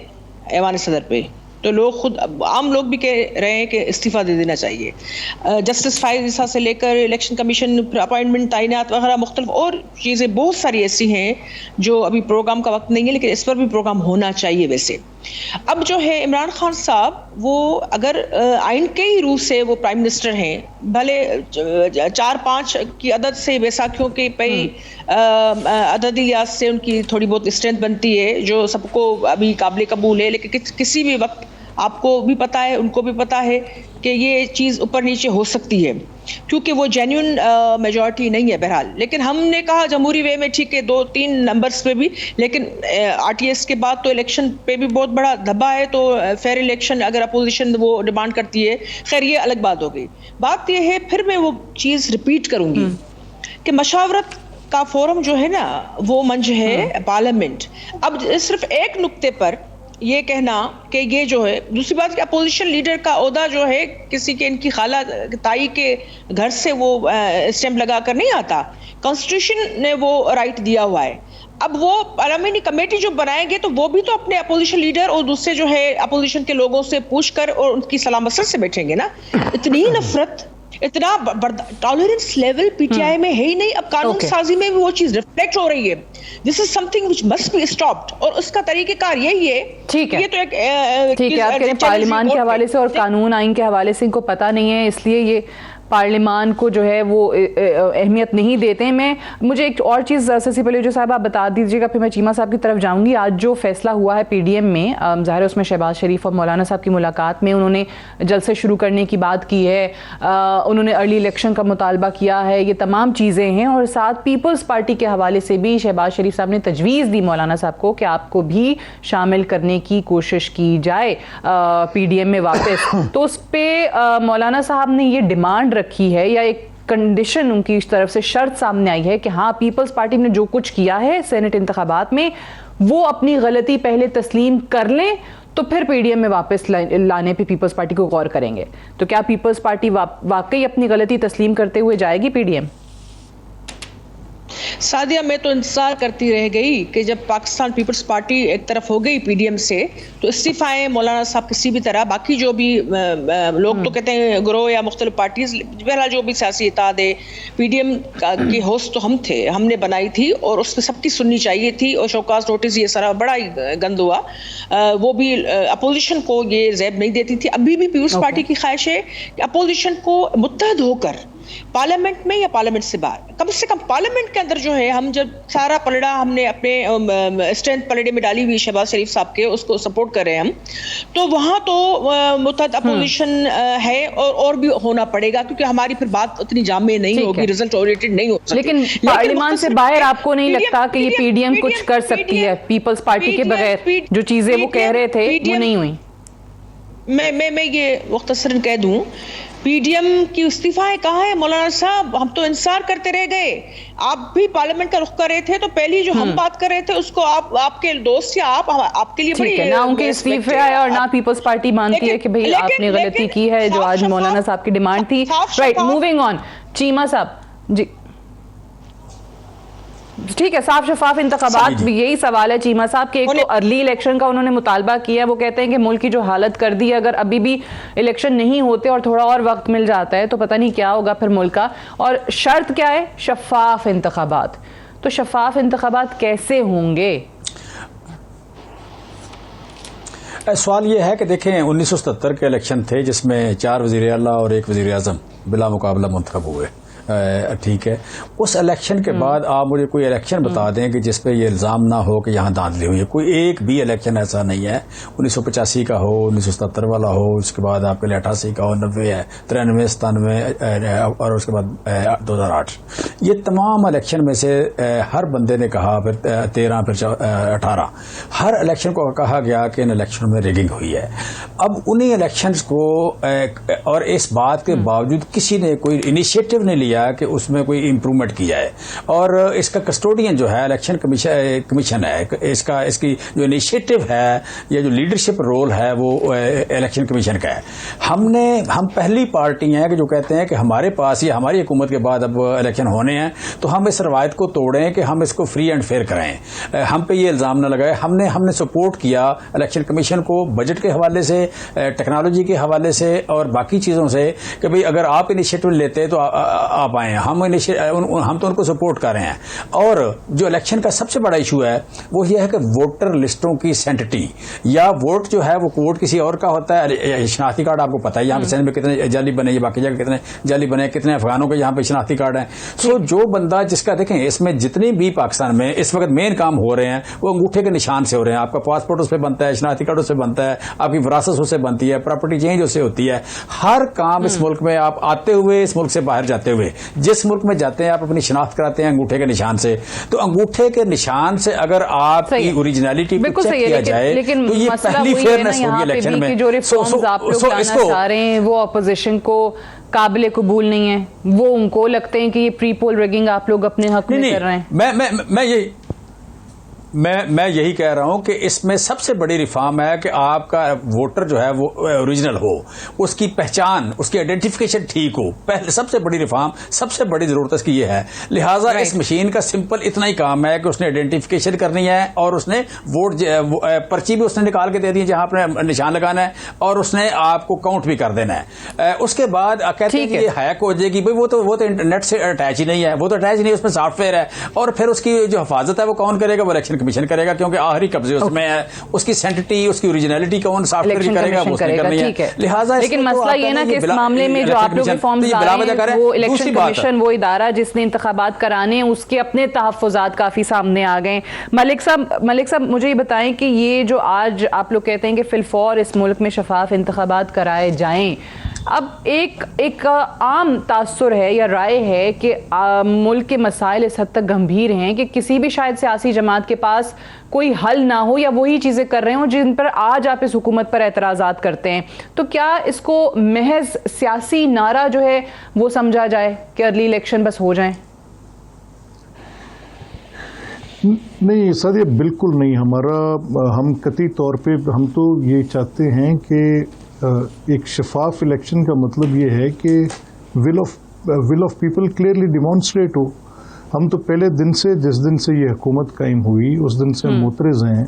S5: ऐवान सदर पे। तो लोग खुद, आम लोग भी कह रहे हैं कि इस्तीफ़ा दे देना चाहिए। जस्टिस फाइज ईसा से लेकर इलेक्शन कमीशन अपॉइंटमेंट, तैनात वगैरह मुख्तलिफ और चीज़ें बहुत सारी ऐसी हैं जो अभी प्रोग्राम का वक्त नहीं है, लेकिन इस पर भी प्रोग्राम होना चाहिए। वैसे अब जो है इमरान खान साहब, वो अगर आइन के ही रूप से वो प्राइम मिनिस्टर हैं, भले 4-5 की अदद से बैसाखियों के कई अददियात से उनकी थोड़ी बहुत स्ट्रेंथ बनती है जो सबको अभी काबिल कबूल है, लेकिन किसी भी वक्त आपको भी पता है, उनको भी पता है कि ये चीज़ ऊपर नीचे हो सकती है, क्योंकि वो जेन्युइन मेजॉरिटी नहीं है। बहरहाल, लेकिन हमने कहा जमहूरी वे में ठीक है 2-3 नंबर्स पे भी, लेकिन आरटीएस के बाद तो इलेक्शन पे भी बहुत बड़ा धब्बा है, तो फेयर इलेक्शन अगर अपोजिशन वो डिमांड करती है, खैर ये अलग बात हो गई। बात ये है, फिर मैं वो चीज़ रिपीट करूँगी कि मशावरत का फोरम जो है ना, वो मंच है पार्लियामेंट। अब सिर्फ एक नुक्ते पर ये कहना कि ये जो है, दूसरी बात कि अपोजिशन लीडर का ओहदा जो है किसी के, इनकी खाला ताई के घर से वो स्टैंप लगा कर नहीं आता, कॉन्स्टिट्यूशन ने वो राइट दिया हुआ है। अब वो पार्लियामेंट्री कमेटी जो बनाएंगे तो वो भी तो अपने अपोजिशन लीडर और दूसरे जो है अपोजिशन के लोगों से पूछकर और उनकी सलाह मसलत से बैठेंगे ना। इतनी नफरत, इतना टॉलरेंस लेवल पीटीआई में है ही नहीं। अब कानून साजी में भी वो चीज रिफ्लेक्ट हो रही है। This is something which must be stopped, और उसका तरीकेकार यही है।
S1: ठीक है,
S5: ये तो एक
S1: ठीक है, आप कह रहे हैं पार्लियामान के हवाले से और कानून आइन के हवाले से इनको पता नहीं है, इसलिए ये पार्लियामान को जो है वो अहमियत नहीं देते हैं। मुझे एक और चीज़ ससी पलेजो साहब आप बता दीजिएगा, फिर मैं चीमा साहब की तरफ जाऊंगी। आज जो फैसला हुआ है पीडीएम में, ज़ाहिर है उसमें शहबाज शरीफ और मौलाना साहब की मुलाकात में उन्होंने जलसे शुरू करने की बात की है, उन्होंने अर्ली इलेक्शन का मुतालबा किया है, ये तमाम चीज़ें हैं। और साथ पीपल्स पार्टी के हवाले से भी शहबाज शरीफ साहब ने तजवीज़ दी मौलाना साहब को कि आपको भी शामिल करने की कोशिश की जाए पीडीएम में वापस। तो उस पर मौलाना साहब ने ये डिमांड रखी है या एक कंडीशन उनकी तरफ से शर्त सामने आई है कि हाँ, पीपल्स पार्टी ने जो कुछ किया है सेनेट इंतखाबात में, वो अपनी गलती पहले तस्लीम कर लें तो फिर पीडीएम में वापस लाने पे पीपल्स पार्टी को गौर करेंगे। तो क्या पीपल्स पार्टी वाकई अपनी गलती तस्लीम करते हुए जाएगी पीडीएम?
S5: सादिया, मैं तो इंतजार करती रह गई कि जब पाकिस्तान पीपल्स पार्टी एक तरफ हो गई पीडीएम से, तो इस्तीफाएं मौलाना साहब किसी भी तरह, बाकी जो भी लोग तो कहते हैं ग्रोह या मुख्तलिफ पार्टीज, बहरहाल जो भी सियासी इत्तेहाद है, पीडीएम की होस्ट तो हम थे, हमने बनाई थी और उसमें सबकी सुननी चाहिए थी। और शौकास नोटिस ये सारा बड़ा ही गंद हुआ, वो भी अपोजिशन को ये ज़ैब नहीं देती थी। अभी भी पीपल्स पार्टी की ख्वाहिश है कि अपोजिशन को मुत्तहद होकर पार्लियामेंट में या पार्लियामेंट से बाहर, कम से कम पार्लियामेंट के अंदर जो है, हम जब सारा पलड़ा हमने अपने स्ट्रेंथ पलड़े में डाली हुई शहबाज शरीफ साहब के, उसको सपोर्ट कर रहे हैं हम, तो वहां तो मुत्तहद अपोजिशन है और भी होना पड़ेगा, क्योंकि हमारी फिर बात उतनी जामे नहीं होगी, रिजल्ट ओरिएंटेड नहीं हो सकती।
S1: लेकिन पार्लियामान से बाहर आपको नहीं लगता कि ये पीडीएम कुछ कर सकती है पीपल्स पार्टी के बगैर? जो चीजें वो कह रहे थे वो नहीं हुई।
S5: मैं ये मुख्तसरन कह दूं, पीडीएम की इस्तीफाएं कहाँ है मौलाना साहब? हम तो इंतजार करते रह गए। आप भी पार्लियामेंट का रुख कर रहे थे, तो पहली जो हम बात कर रहे थे उसको आपके दोस्त या आपके लिए बड़ी
S1: ना उनके इस्तीफे आए और ना पीपल्स पार्टी मानती है कि भाई आपने गलती की है, जो आज मौलाना साहब की डिमांड थी। Right, moving on. चीमा साहब जी, ठीक है, साफ शफाफ इंतखाबात भी यही सवाल है चीमा साहब के। एक तो अर्ली इलेक्शन का उन्होंने मुतालबा किया, वो कहते हैं कि मुल्क की जो हालत कर दी है, अगर अभी भी इलेक्शन नहीं होते और थोड़ा और वक्त मिल जाता है तो पता नहीं क्या होगा फिर मुल्क का। और शर्त क्या है? शफाफ इंतखाबात। तो शफाफ इंतखाबात कैसे होंगे?
S3: सवाल ये है कि देखें 1977 के इलेक्शन थे जिसमें 4 वज़ीर आला और 1 वज़ीर आज़म बिला मुकाबला मुंतखब हुए। ठीक है। उस इलेक्शन के बाद आप मुझे कोई इलेक्शन बता दें कि जिसपे ये इल्ज़ाम ना हो कि यहाँ धांधली हुई है। कोई एक भी इलेक्शन ऐसा नहीं है। 1985 का हो, 1977 वाला हो, उसके बाद आपके लिए 88 का हो, 90 है, 93, 97 और उसके बाद 2008। ये तमाम इलेक्शन में से हर बंदे ने कहा, फिर 13, फिर 18, हर इलेक्शन को कहा गया कि इन इलेक्शन में रिगिंग हुई है। अब उन्हीं इलेक्शंस को और इस बात के बावजूद किसी ने कोई इनिशिएटिव नहीं लिया कि उसमें कोई इम्प्रूवमेंट की जाए। और इसका कस्टोडियन जो है इलेक्शन कमीशन है, इसकी जो इनिशिएटिव है या जो लीडरशिप रोल है वो इलेक्शन कमीशन का है। हम पहली पार्टी हैं कि जो कहते हैं कि हमारे पास या हमारी हुकूमत के बाद अब इलेक्शन होने हैं तो हम इस रवायत को तोड़ें कि हम इसको फ्री एंड फेयर कराएं। हम पे ये इल्जाम न लगाए। हमने सपोर्ट किया इलेक्शन कमीशन को बजट के हवाले से, टेक्नोलॉजी के हवाले से और बाकी चीजों से कि भाई अगर आप इनिशिएटिव लेते तो आप आए। हम तो उनको सपोर्ट कर रहे हैं। और जो इलेक्शन का सबसे बड़ा इशू है वो ये है कि वोटर लिस्टों की सेंटिटी, या वोट जो है वो वोट किसी और का होता है। शनाख्ती कार्ड आपको पता है यहाँ पे सिंध में कितने जाली बने, ये बाकी जगह कितने जाली बने, कितने अफगानों के यहाँ पे शनाख्ती कार्ड हैं। सो जो बंदा जिसका देखें इसमें जितनी भी पाकिस्तान में इस वक्त मेन काम हो रहे हैं वो अंगूठे के निशान से हो रहे हैं। आपका पासपोर्ट उससे बनता है, शनाख्ती कार्ड उससे बनता है, आपकी विरासत उससे बनती है, प्रॉपर्टी चेंज उससे होती है। हर काम इस मुल्क में आप आते हुए, इस मुल्क से बाहर जाते हुए, जिस मुल्क में जाते हैं आप अपनी शनाख्त कराते हैं अंगूठे के निशान से। तो अंगूठे के निशान से अगर आपकी ओरिजिनलिटी को चेक किया जाए तो ये पहली फेयरनेस होगी इलेक्शन में।
S1: जो रिफॉर्म्स आप लोग लाना चाह रहे हैं वो अपोजिशन को काबिले कबूल नहीं है, वो उनको लगते हैं कि ये प्री पोल रिगिंग आप लोग अपने हक में कर रहे हैं।
S3: मैं यही कह रहा हूं कि इसमें सबसे बड़ी रिफॉर्म है कि आपका वोटर जो है वो ओरिजिनल हो, उसकी पहचान, उसकी आइडेंटिफिकेशन ठीक हो। पहले सबसे बड़ी रिफॉर्म, सबसे बड़ी जरूरत इसकी ये है। लिहाजा इस मशीन का सिंपल इतना ही काम है कि उसने आइडेंटिफिकेशन करनी है और उसने वोट पर्ची भी उसने निकाल के दे दी जहां आपने निशान लगाना है और उसने आपको काउंट भी कर देना है। उसके बाद कहते हैं कि ये हैक हो जाएगी। भाई वो तो इंटरनेट से अटैच ही नहीं है, वो तो अटैच नहीं, उसमें सॉफ्टवेयर है। और फिर उसकी जो हिफाजत है वो कौन करेगा? वो इलेक्शन कमीशन करेगा, क्योंकि आखिरी कब्जे उसमें है। उसकी सेंटिटी, उसकी ओरिजिनलिटी कौन सॉफ्टवेयर करेगा? वो उसने करनी है। लिहाजा
S1: लेकिन मसला ये ना कि इस मामले में जो आप लोग रिफॉर्म्स ला रहे हैं वो इलेक्शन कमीशन, वो इदारा जिसने इंतखाबात कराने हैं, उसके अपने तहफ्फुज़ात काफी सामने आ गए। मलिक साहब मुझे ये बताएं कि ये जो आज आप लोग कहते हैं कि फिलफौर इस मुल्क में शफाफ इंतखाबात कराए जाएं, अब एक आम तासुर है या राय है कि मुल्क के मसाइल इस हद तक गंभीर हैं कि किसी भी शायद सियासी जमात के पास कोई हल ना हो या वही चीज़ें कर रहे हो जिन पर आज आप इस हुकूमत पर एतराज़ात करते हैं। तो क्या इसको महज सियासी नारा जो है वो समझा जाए कि अर्ली इलेक्शन बस हो जाए?
S4: नहीं सर, ये बिल्कुल नहीं। हम कतई तौर पे हम तो ये चाहते हैं कि एक शफाफ इलेक्शन का मतलब ये है कि will of people clearly demonstrate हो। हम तो पहले दिन से, जिस दिन से ये हुकूमत कायम हुई उस दिन से मुतरज़ हैं।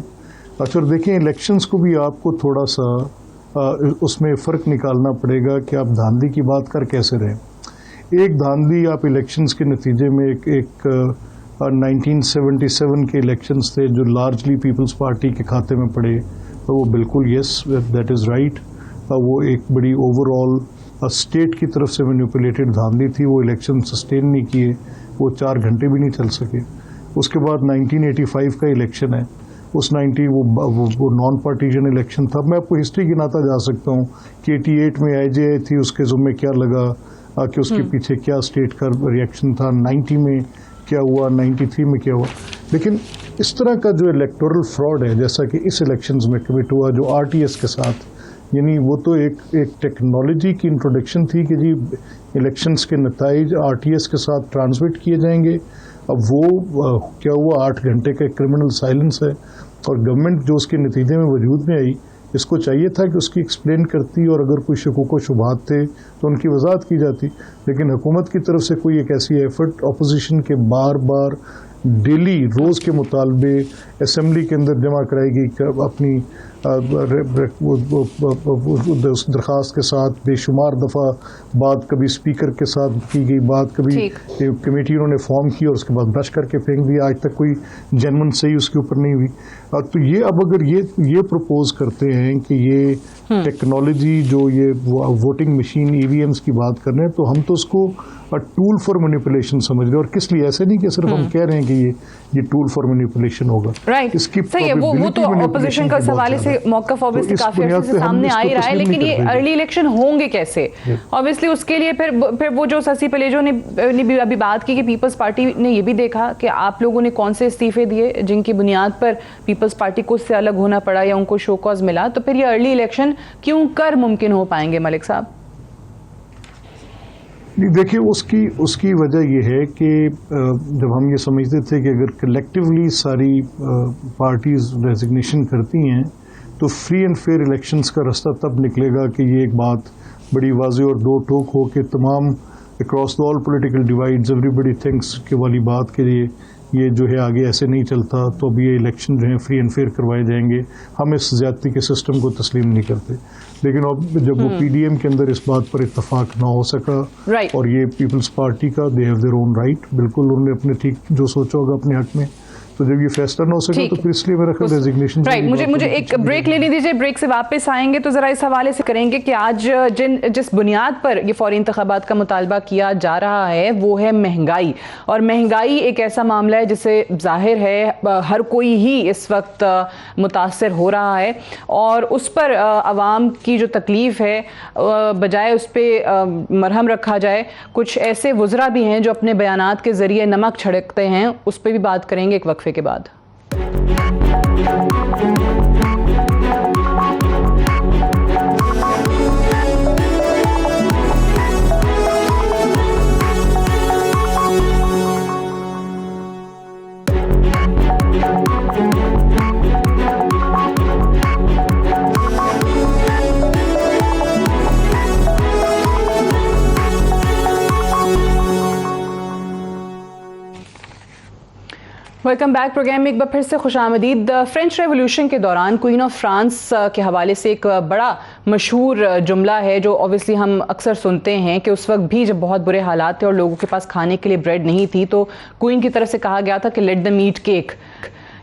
S4: अच्छा देखें, इलेक्शंस को भी आपको थोड़ा सा उसमें फ़र्क निकालना पड़ेगा कि आप धांधली की बात कर कैसे रहें। एक धांधली आप इलेक्शंस के नतीजे में एक 1977 के इलेक्शंस थे जो लार्जली पीपल्स पार्टी के खाते में पड़े, तो वो बिल्कुल यस दैट इज़ राइट। वो एक बड़ी ओवरऑल स्टेट की तरफ से मैनिपुलेटेड धांधली थी। वो इलेक्शन सस्टेन नहीं किए, वो 4 घंटे भी नहीं चल सके। उसके बाद 1985 का इलेक्शन है, उस वो नॉन पार्टीजन इलेक्शन था। मैं आपको हिस्ट्री गिनाता जा सकता हूँ कि 88 में IJI थी, उसके ज़ुम्मे क्या लगा कि उसके पीछे क्या स्टेट का रिएक्शन था, 90 में क्या हुआ, 93 में क्या हुआ। लेकिन इस तरह का जो इलेक्टोरल फ्रॉड है जैसा कि इस इलेक्शंस में कमिट हुआ जो RTS के साथ, यानी वो तो एक टेक्नोलॉजी की इंट्रोडक्शन थी कि जी इलेक्शंस के नताइज RTS के साथ ट्रांसमिट किए जाएंगे। अब वो क्या हुआ, 8 घंटे का क्रिमिनल साइलेंस है और गवर्नमेंट जो उसके नतीजे में वजूद में आई, इसको चाहिए था कि उसकी एक्सप्लेन करती और अगर कोई शकूक व शुबहात थे तो उनकी वजाहत की जाती। लेकिन हुकूमत की तरफ से कोई एक ऐसी एफर्ट अपोजिशन के बार डेली रोज़ के मुतालबे असेंबली के अंदर जमा कराएगी, अपनी उस दरख्वास्त के साथ बेशुमार दफ़ा बात कभी स्पीकर के साथ की गई, बात कभी कमेटी उन्होंने फॉर्म की और उसके बाद ब्रश करके फेंक दिया, आज तक कोई जेन्युइन सही उसके ऊपर नहीं हुई। तो ये अब अगर ये प्रपोज करते हैं कि ये टेक्नोलॉजी जो ये वोटिंग मशीन ईवीएम्स की बात कर रहे हैं, तो हम तो उसको टूल फॉर मैनिपुलेशन समझ रहे हैं। और किस लिए? ऐसे नहीं कि सिर्फ हम कह रहे हैं कि ये टूल फॉर मैनिपुलेशन होगा।
S1: राइट, सही है। वो तो ऑपोजिशन का सवाल से मौकफ ऑब्वियसली काफी अर्से से सामने आ ही रहा है, लेकिन ये अर्ली इलेक्शन होंगे कैसे? ऑब्वियसली उसके लिए फिर वो जो शशि पलेजो ने भी अभी बात की कि पीपल्स पार्टी ने ये भी देखा कि आप लोगों ने कौन से इस्तीफे दिए जिनकी बुनियाद पर पीपल्स पार्टी को उससे अलग होना पड़ा या उनको शो कॉज मिला, तो फिर ये अर्ली इलेक्शन क्यों कर मुमकिन हो पाएंगे मलिक साहब?
S4: देखिए, उसकी वजह यह है कि जब हम ये समझते थे कि अगर कलेक्टिवली सारी पार्टीज रेजिग्नेशन करती हैं तो फ्री एंड फेयर इलेक्शंस का रास्ता तब निकलेगा कि ये एक बात बड़ी वाज़ेह और दो टोक हो कि तमाम across the all political divides everybody thinks के वाली बात के लिए ये जो है आगे ऐसे नहीं चलता, तो अब ये इलेक्शन जो है फ्री एंड फेयर करवाए जाएंगे। हम इस ज्यादती के सिस्टम को तस्लीम नहीं करते। लेकिन अब जब वो पीडीएम के अंदर इस बात पर इत्तफाक ना हो सका, और ये पीपल्स पार्टी का they have their own right, बिल्कुल उन्होंने अपने ठीक जो सोचा होगा अपने हक में, तो जब ये फैसला ना हो सका तो फिर इसलिए मेरा ख्याल रेजिग्नेशन।
S1: राइट, मुझे एक ब्रेक लेने दीजिए। ब्रेक से वापस आएंगे तो जरा इस हवाले से करेंगे कि आज जिस बुनियाद पर ये फौरी इंतखाबात का मुतालबा किया जा रहा है वो है महंगाई। और महंगाई एक ऐसा मामला है जिससे जाहिर है हर कोई ही इस वक्त मुतासर हो रहा है, और उस पर आवाम की जो तकलीफ है बजाय उस पर मरहम रखा जाए, कुछ ऐसे वुज़रा भी हैं जो अपने बयानात के जरिए नमक छिड़कते हैं, उस पर भी बात करेंगे एक वक्फे के बाद। Welcome back. प्रोग्राम में एक बार फिर से खुशामदीद। फ्रेंच रेवोल्यूशन के दौरान क्वीन ऑफ फ्रांस के हवाले से एक बड़ा मशहूर जुमला है जो ऑब्वियसली हम अक्सर सुनते हैं कि उस वक्त भी जब बहुत बुरे हालात थे और लोगों के पास खाने के लिए ब्रेड नहीं थी, तो क्वीन की तरफ से कहा गया था कि लेट द मीट केक,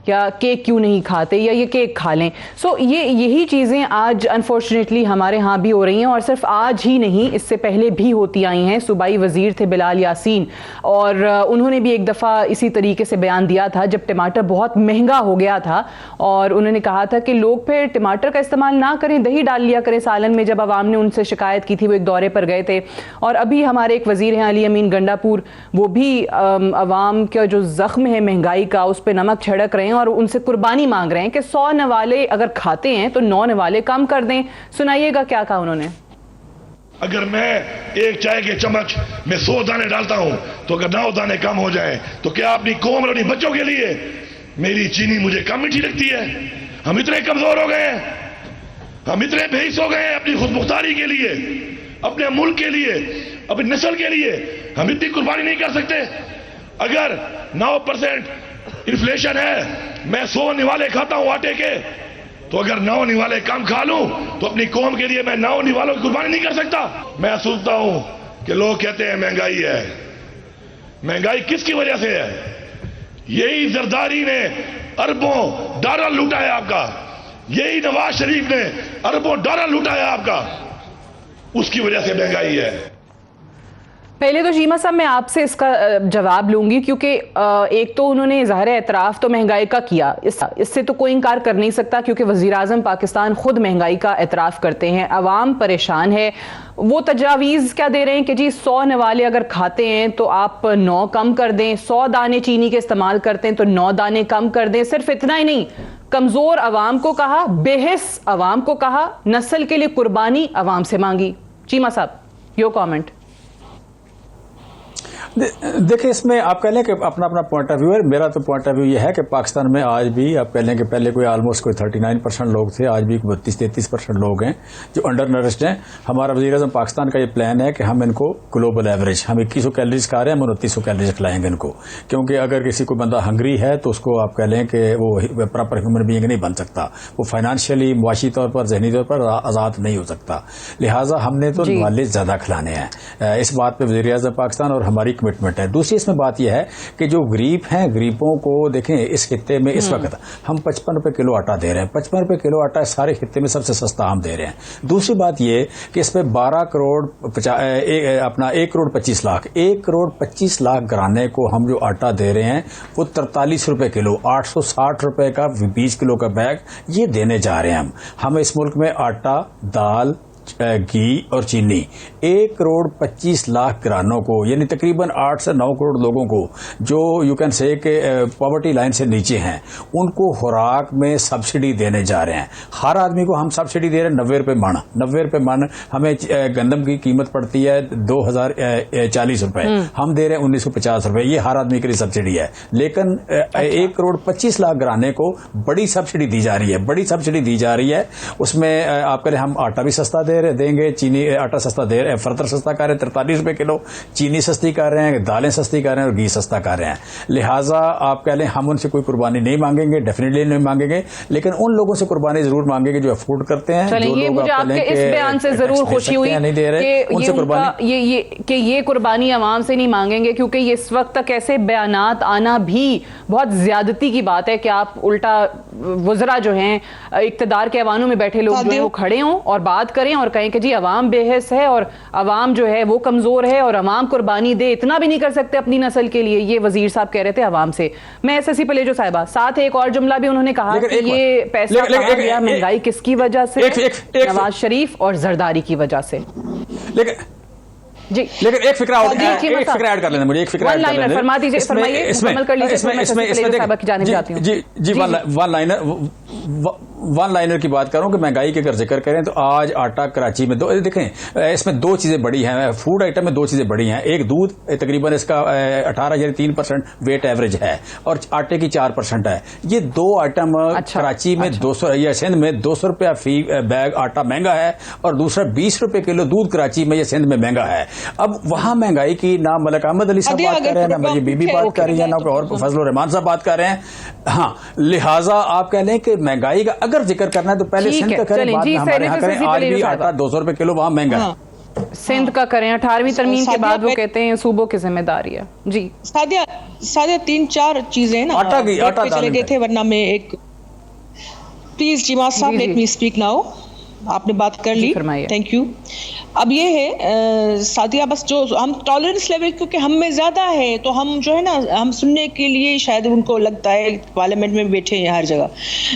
S1: या केक क्यों नहीं खाते, या ये केक खा लें। सो यही चीज़ें आज अनफॉर्चुनेटली हमारे यहाँ भी हो रही हैं, और सिर्फ आज ही नहीं, इससे पहले भी होती आई हैं। सूबाई वज़ीर थे बिलाल यासीन, और उन्होंने भी एक दफ़ा इसी तरीके से बयान दिया था जब टमाटर बहुत महंगा हो गया था, और उन्होंने कहा था कि लोग फिर टमाटर का इस्तेमाल ना करें, दही डाल लिया करें सालन में। जब आवाम ने उनसे शिकायत की थी, वो एक दौरे पर गए थे। और अभी हमारे एक वज़ीर हैं अली अमीन गंडापुर, वो भी आवाम का जो ज़ख्म है महंगाई का उस पर नमक छिड़क रहे हैं और उनसे कुर्बानी मांग रहे हैं कि 100 नवाले अगर खाते हैं तो 9 नवाले कम कर दें। सुनाइएगा क्या कहा उन्होंने।
S6: अगर मैं एक चाय के चम्मच में 100 दाने डालता हूं तो अगर 9 दाने कम हो जाएं तो क्या अपनी कौम और अपनी बच्चों के लिए मेरी चीनी मुझे कम मीठी लगती है? हम इतने कमजोर हो गए हैं, हम इतने बेहिस हो गए हैं अपनी खुदमुख्तारी के लिए, अपने मुल्क के लिए, अपनी नस्ल के लिए हम इतनी कुर्बानी नहीं कर सकते? अगर 9% इन्फ्लेशन है, मैं 100 निवाले खाता हूं आटे के, तो अगर 9 निवाले कम खा लूं तो अपनी कौम के लिए मैं 9 निवालों की कुर्बानी नहीं कर सकता? मैं सोचता हूं कि लोग कहते हैं महंगाई है। महंगाई किसकी वजह से है? यही जरदारी ने अरबों डॉलर लूटा है आपका, यही नवाज शरीफ ने अरबों डॉलर लूटा है आपका, उसकी वजह से महंगाई है।
S1: पहले तो शीमा साहब मैं आपसे इसका जवाब लूंगी, क्योंकि एक तो उन्होंने ज़ाहिर एतराफ़ तो महंगाई का किया, इससे तो कोई इनकार कर नहीं सकता, क्योंकि वज़ीर आज़म पाकिस्तान खुद महंगाई का एतराफ़ करते हैं। अवाम परेशान है, वो तजावीज़ क्या दे रहे हैं कि जी 100 नवाले अगर खाते हैं तो आप 9 कम कर दें, 100 दाने चीनी के इस्तेमाल करते हैं तो 9 दाने कम कर दें। सिर्फ इतना ही नहीं, कमज़ोर अवाम को कहा, बेहिस अवाम को कहा, नस्ल के लिए कुर्बानी अवाम से मांगी। चीमा साहब, योर कॉमेंट।
S3: देखिए, इसमें आप कह लें कि अपना अपना पॉइंट ऑफ व्यू है। मेरा तो पॉइंट ऑफ व्यू ये है कि पाकिस्तान में आज भी आप कह लें कि पहले कोई ऑलमोस्ट कोई 39% लोग थे, आज भी 32-33% लोग हैं जो अंडर नरिश्ड हैं। हमारा वज़ीर-ए-आज़म पाकिस्तान का ये प्लान है कि हम इनको ग्लोबल एवरेज, हम 2100 कैलोरीज खा रहे हैं, हम 2900 कैलोरीज खिलाएंगे इनको, क्योंकि अगर किसी को बंदा हंग्री है तो उसको आप कह लें कि वो प्रॉपर ह्यूमन बीइंग नहीं बन सकता, वो फाइनेंशियली, मुआशी तौर पर, जहनी तौर पर आज़ाद नहीं हो सकता। लिहाजा हमने तो नॉलेज ज़्यादा खिलाने हैं। इस बात पर वज़ीर-ए-आज़म पाकिस्तान और हमारी कमिटमेंट है। दूसरी इसमें बात यह है कि जो गरीब हैं, गरीबों को देखें इस खित्ते में इस वक्त हम 55 रुपए किलो आटा दे रहे हैं। 55 रुपए किलो आटा सारे खित्ते में सबसे सस्ता हम दे रहे हैं। दूसरी बात यह कि इस पे 1 करोड़ 25 लाख 1 करोड़ 25 लाख घराने को हम जो आटा दे रहे हैं वो 43 रुपए किलो, 860 रुपए का 20 किलो का बैग ये देने जा रहे हैं हम इस मुल्क में आटा, दाल, घी और चीनी 1 करोड़ 25 लाख घरानों को, यानी तकरीबन 8 से 9 करोड़ लोगों को जो यू कैन से कि पॉवर्टी लाइन से नीचे हैं, उनको खुराक में सब्सिडी देने जा रहे हैं। हर आदमी को हम सब्सिडी दे रहे हैं 90 रुपए मन। 90 रुपए मन हमें गंदम की कीमत पड़ती है 2040 रुपए, हम दे रहे हैं 1950 रुपए। ये हर आदमी के लिए सब्सिडी है। लेकिन 1 करोड़ 25 लाख घराने को बड़ी सब्सिडी दी जा रही है, बड़ी सब्सिडी दी जा रही है। उसमें आप कह रहे हम आटा भी सस्ता देंगे, चीनी, आटा सस्ता दे रहे हैं, फर्दर सस्ता कर रहे हैं 43 रुपए किलो, चीनी सस्ती कर रहे हैं, दालें सस्ती कर रहे हैं और घी सस्ता कर रहे हैं। लिहाजा आप कह लें हम उनसे कोई कुर्बानी नहीं मांगेंगे, डेफिनेटली नहीं मांगेंगे, लेकिन उन लोगों से कुर्बानी जरूर मांगेंगे जो अफोर्ड करते हैं।
S1: जो
S3: लोग
S1: मुझे आपके इस बयान से जरूर खुशी हुई
S3: नहीं दे रहे, उनसे कुर्बानी
S1: ये कुर्बानी अवाम से नहीं मांगेंगे, क्योंकि इस वक्त तक ऐसे बयानात आना भी बहुत ज्यादती की बात है कि आप उल्टा वज़रा जो हैं, इक्तदार के ऐवानों में बैठे लोग जो हैं वो खड़े हों और बात करें और कहें कि जी अवाम बेहस है और अवाम जो है वो कमजोर है और अवाम कुर्बानी दे, इतना भी नहीं कर सकते अपनी नस्ल के लिए। ये वजीर साहब कह रहे थे अवाम से। मैं एसएससी पलेजो साहिबा, साथ एक और जुमला भी उन्होंने कहा कि ये पैसा कहा गया महंगाई किसकी वजह से, नवाज शरीफ और जरदारी की वजह से। जी,
S3: लेकिन एक फिक्र ऐड कर लेना, मुझे एक फिक्र ऐड कर लेना,
S1: फरमा दीजिए, फरमाइए, मुकम्मल कर लीजिए।
S3: जी, वन लाइनर की बात करूं कि महंगाई के अगर जिक्र करें तो आज आटा कराची में देखें इसमें 2 चीजें बड़ी हैं, फूड आइटम में 2 चीजें बड़ी हैं। एक दूध तकरीबन इसका 18 यानी 3% वेट एवरेज है और आटे की 4% है। ये 2 आइटम कराची में 200 या सिंध में 200 रुपया फी बैग आटा महंगा है और दूसरा 20 रुपए किलो दूध कराची में या सिंध में महंगा है। अब वहां महंगाई की ना मलिक अहमद अली साहब बात कर रहे हैं, ना मेरी बीबी बात कर रही है, ना और फजलुर रहमान साहब बात कर रहे हैं। हाँ, लिहाजा आप कह लें कि महंगाई का अगर जिक्र करना है तो पहले सिंध का करें, बाद में हमारे यहाँ करें। आज भी आटा 200 रुपए किलो वहां महंगा है।
S1: सिंध का करें, 18वीं तरमीम के बाद वो कहते हैं सूबों की जिम्मेदारी है। जी
S5: सादिया 3-4 चीजें ना आटा चले गए थे, वरना मैं एक प्लीज जीमा साहब लेट मी स्पीक नाउ। आपने बात कर ली, थैंक यू। अब ये है सादिया, बस जो हम टॉलरेंस लेवल क्योंकि हम में ज्यादा है तो हम जो है ना हम सुनने के लिए शायद उनको लगता है पार्लियामेंट में बैठे हैं हर जगह।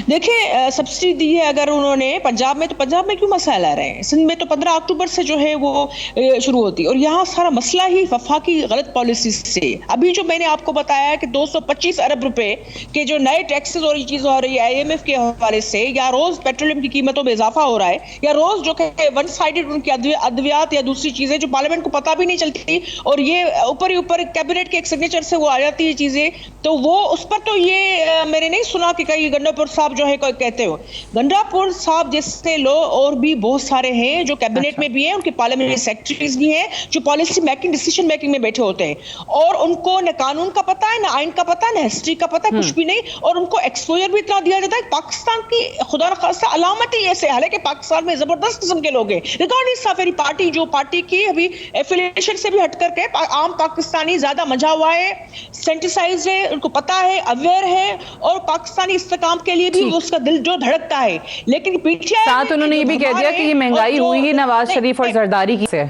S5: देखिए सब्सिडी दी है अगर उन्होंने पंजाब में, तो पंजाब में क्यों मसला ला रहे हैं? सिंध में तो 15 अक्टूबर से जो है वो शुरू होती है और यहाँ सारा मसला ही वफाकी गलत पॉलिसी से। अभी जो मैंने आपको बताया कि 225 अरब रुपए के जो नए टैक्सेस और ये चीज हो रही है IMF के हवाले से, या रोज पेट्रोलियम की कीमतों में इजाफा हो रहा है, या रोज जो वन साइडेड उनकी अद्वियात या दूसरी चीजें जो पार्लियामेंट को पता भी नहीं चलती और ये ऊपर ही ऊपर कैबिनेट के एक सिग्नेचर से वो आ जाती है चीजें, तो वो उस पर तो ये मैंने नहीं सुना कि कहीं गंडापुर साहब जो है कोई कहते हो। गंडापुर साहब जैसे लोग और भी बहुत सारे हैं जो कैबिनेट में भी हैं, उनके पार्लियामेंट्री सेक्रेटरीज भी हैं जो पॉलिसी मेकिंग, डिसीजन मेकिंग में बैठे होते हैं और उनको न कानून का पता है, न आइन का पता है, न हिस्ट्री का पता है, कुछ भी नहीं, और उनको एक्सपोजर भी इतना दिया जाता है। पाकिस्तान की खुदा न खास्ता अलामत ही ऐसे, हालांकि पाकिस्तान में जबरदस्त किस्म के लोग हैं, रिकॉर्डिंग साफेरी पार्टी जो पार्टी की अभी एफिलिएशन से भी हट करके आम पाकिस्तानी ज्यादा मजा हुआ है, सेंटिसाइज है, उनको पता है, अवेयर है और पाकिस्तानी इस्तेकाम के लिए भी उसका दिल जो धड़कता है। लेकिन पीछे
S1: साथ उन्होंने ये भी कह दिया कि ये महंगाई हुई ही नवाज शरीफ और जरदारी की से।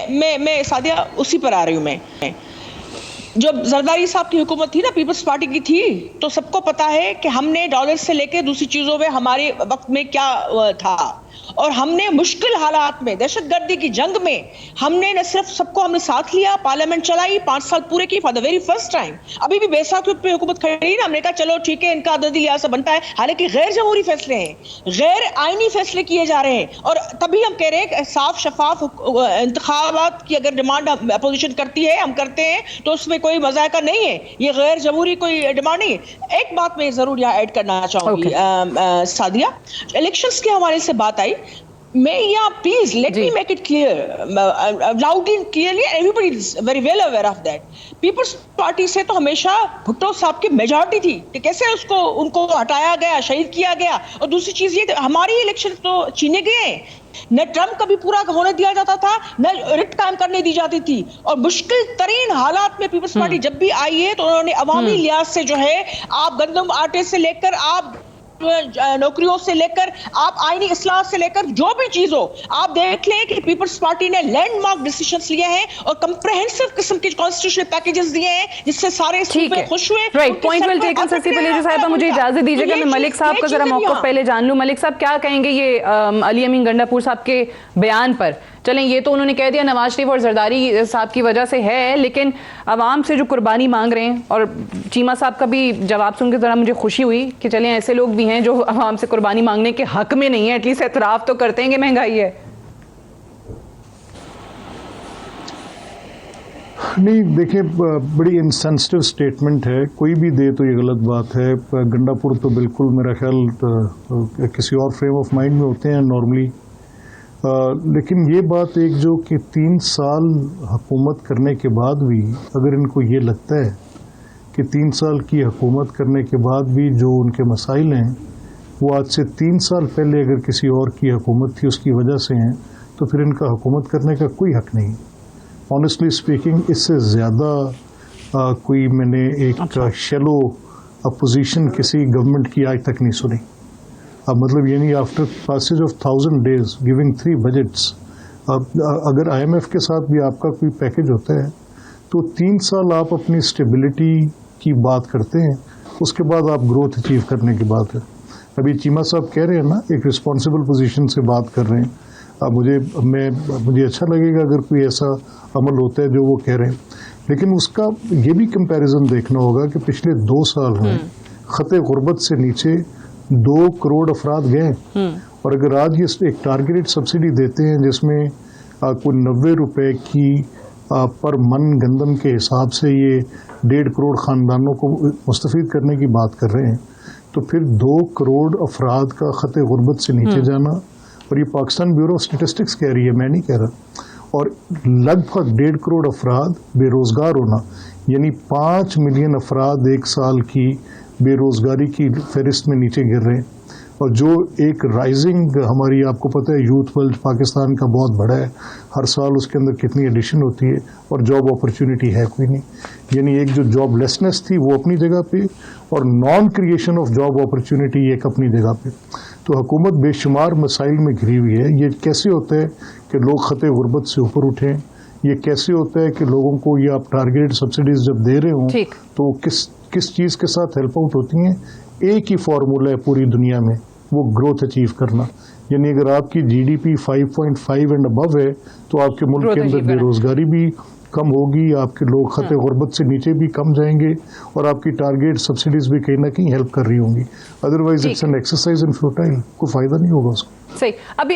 S5: मैं सादिया उसी पर आ रही हूं। मैं जब जरदारी साहब की हुकूमत थी ना, पीपल्स पार्टी की थी, तो सबको पता है कि हमने डॉलर से लेकर दूसरी चीजों में हमारे वक्त में क्या था और हमने मुश्किल हालात में, दहशतगर्दी की जंग में हमने न सिर्फ हमने साथ लिया, पार्लियामेंट चलाई, 5 साल पूरे किए for the very first time. अभी भी बेसाखी पे हुकूमत खड़ी ना, हमने कहा चलो ठीक है इनका अददी लिहाज से बनता है, हालांकि गैर जमहूरी फैसले हैं, गैर आईनी फैसले किए जा रहे हैं। और तभी हम कह रहे हैं साफ शफाफ इंतखाबात की अगर डिमांड अपोजिशन करती है, हम करते हैं, तो उसमें कोई मजायका नहीं है, ये गैर जमहूरी कोई डिमांड नहीं है। एक बात मैं जरूर यहाँ ऐड करना चाहूंगी सादिया, इलेक्शंस के हवाले से बात आई, मैं यहाँ please let me make it clear loudly and clearly, everybody is very well aware of that. Peoples Party से तो हमेशा भुट्टो साहब की मेजॉरिटी थी कि कैसे उनको हटाया गया, शहीद किया गया। और दूसरी चीज ये, हमारी इलेक्शन तो छीने गए हैं, न ट्रम्प कभी पूरा होने दिया जाता था, न रिट कायम करने दी जाती थी। और मुश्किल तरीन हालात में पीपल्स पार्टी जब भी आई है तो उन्होंने अवामी लिहाज से जो है, आप गंदम आटे से लेकर, आप नौकरियों से लेकर, आप आईनी इस्लाह से लेकर, जो भी चीज हो, आप देख लें कि पीपल्स पार्टी ने लैंडमार्क डिसीजंस लिए हैं और कंप्रेहेंसिव किस्म के कॉन्स्टिट्यूशनल पैकेजेस दिए हैं, जिससे सारे सूबे खुश हुए।
S1: Right, point well taken Shashi पलेजी साहिबा, मुझे इजाजत दीजिएगा मैं मलिक साहब का जरा मौक़िफ़ पहले जान लूं। मलिक साहब क्या कहेंगे ये अली अमीन गंडापुर साहब के बयान पर? चलें, ये तो उन्होंने कह दिया नवाज शरीफ और जरदारी साहब की वजह से है, लेकिन आवाम से जो कुर्बानी मांग रहे हैं, और चीमा साहब का भी जवाब सुन के ज़रा मुझे खुशी हुई कि चलें ऐसे लोग भी हैं जो आवाम से कुर्बानी मांगने के हक में नहीं है, एटलीस्ट एतराफ़ तो करते हैं कि महंगाई है।
S4: नहीं, देखिए, बड़ी इनसेंसिटिव स्टेटमेंट है, कोई भी दे तो ये गलत बात है। गंडापुर तो बिल्कुल मेरा ख्याल किसी और फ्रेम ऑफ माइंड में होते हैं नॉर्मली। लेकिन ये बात एक जो कि 3 साल हुकूमत करने के बाद भी अगर इनको ये लगता है कि 3 साल की हुकूमत करने के बाद भी जो उनके मसाइल हैं वो आज से 3 साल पहले अगर किसी और की हुकूमत थी उसकी वजह से हैं, तो फिर इनका हुकूमत करने का कोई हक नहीं। ऑनेस्टली स्पीकिंग, इससे ज़्यादा कोई मैंने एक शैलो अपोजिशन किसी गवर्नमेंट की आज तक नहीं सुनी। अब मतलब यानी after passage of 1000 days giving 3 budgets, अगर IMF के साथ भी आपका कोई पैकेज होता है तो 3 साल आप अपनी स्टेबिलिटी की बात करते हैं, उसके बाद आप ग्रोथ अचीव करने की बात है। अभी चीमा साहब कह रहे हैं ना, एक रिस्पॉन्सिबल पोजीशन से बात कर रहे हैं। अब मुझे अच्छा लगेगा अगर कोई ऐसा अमल होता है जो वो कह रहे हैं, लेकिन उसका ये भी कंपैरिजन देखना होगा कि पिछले 2 साल में खते गुर्बत से नीचे 2 करोड़ अफराद गए, और अगर आज ये एक टारगेटेड सब्सिडी देते हैं जिसमें कोई 90 रुपए की पर मन गंदम के हिसाब से ये 1.5 करोड़ ख़ानदानों को मुस्तफ़ीद करने की बात कर रहे हैं, तो फिर 2 करोड़ अफराद का खते गुर्बत से नीचे जाना, और ये पाकिस्तान ब्यूरो ऑफ स्टेटिस्टिक्स कह रही है, मैं नहीं कह रहा, और लगभग 1.5 करोड़ अफराद बेरोज़गार होना, यानी 5 मिलियन अफराद 1 साल की बेरोज़गारी की फहरिस्त में नीचे गिर रहे हैं। और जो एक राइजिंग हमारी, आपको पता है यूथ वर्ल्ड पाकिस्तान का बहुत बड़ा है, हर साल उसके अंदर कितनी एडिशन होती है, और जॉब अपॉर्चुनिटी है कोई नहीं। यानी एक जो जॉबलेसनेस थी वो अपनी जगह पे, और non creation of job opportunity एक अपनी जगह पे। तो हुकूमत बेशुमार मसाइल में घिरी हुई है। ये कैसे होता है कि लोग खते गुर्बत से ऊपर उठें? ये कैसे होता है कि लोगों को ये आप टारगेटेड सब्सिडीज जब दे रहे हों तो किस चीज़ के साथ हेल्प आउट होती हैं? एक ही फार्मूला है पूरी दुनिया में, वो ग्रोथ अचीव करना। यानी अगर आपकी GDP 5.5 एंड अबव है तो आपके मुल्क के अंदर बेरोजगारी भी कम होगी, आपके लोग खते गुर्बत से नीचे भी कम जाएंगे, और आपकी टारगेट सब्सिडीज भी कहीं ना कहीं हेल्प कर रही होंगी। Otherwise it's an exercise in futile, कोई फायदा नहीं होगा उसको।
S1: सही। अब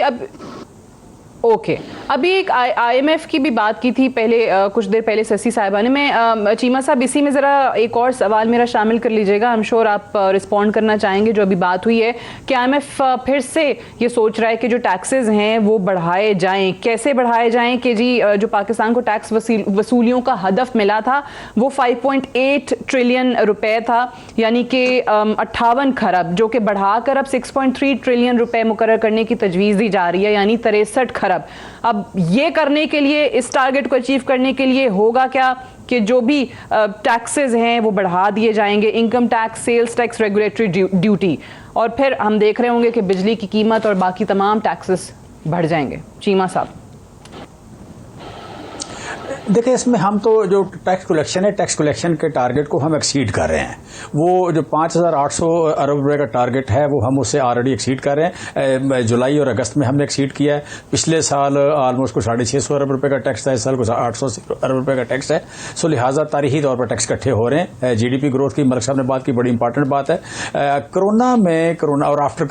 S1: ओके, अभी एक IMF की भी बात की थी पहले, कुछ देर पहले शशि साहिबा ने। मैं चीमा साहब इसी में ज़रा एक और सवाल मेरा शामिल कर लीजिएगा, आई एम श्योर आप रिस्पॉन्ड करना चाहेंगे। जो अभी बात हुई है कि IMF फिर से ये सोच रहा है कि जो टैक्सेस हैं वो बढ़ाए जाएं। कैसे बढ़ाए जाएं कि जी जो पाकिस्तान को टैक्स वसूलियों का हदफ मिला था वो 5.8 ट्रिलियन रुपए था, यानी कि 58 खरब, जो कि बढ़ाकर अब 6.3 ट्रिलियन रुपए मुकर्रर करने की तजवीज़ दी जा रही है, यानी 63 खरब। अब ये करने के लिए, इस टारगेट को अचीव करने के लिए होगा क्या कि जो भी टैक्सेस हैं वो बढ़ा दिए जाएंगे, income tax, sales tax, regulatory duty, और फिर हम देख रहे होंगे कि बिजली की कीमत और बाकी तमाम टैक्सेस बढ़ जाएंगे। चीमा साहब।
S3: देखिए, इसमें हम तो जो टैक्स कलेक्शन है, टैक्स कलेक्शन के टारगेट को हम एक्सीड कर रहे हैं। वो जो 5,800 अरब रुपए का टारगेट है वो हम उससे ऑलरेडी एक्सीड कर रहे हैं। जुलाई और अगस्त में हमने एक्सीड किया है। पिछले साल ऑलमोस्ट को 650 अरब रुपए का टैक्स था, इस साल को 800 अरब रुपए का टैक्स है। सो लिहाजा तारीखी तौर पर टैक्स इकट्ठे हो रहे हैं। जीडीपी ग्रोथ की मलिक साहब ने बात की, बड़ी इंपॉर्टेंट बात है। कोरोना और आफ्टर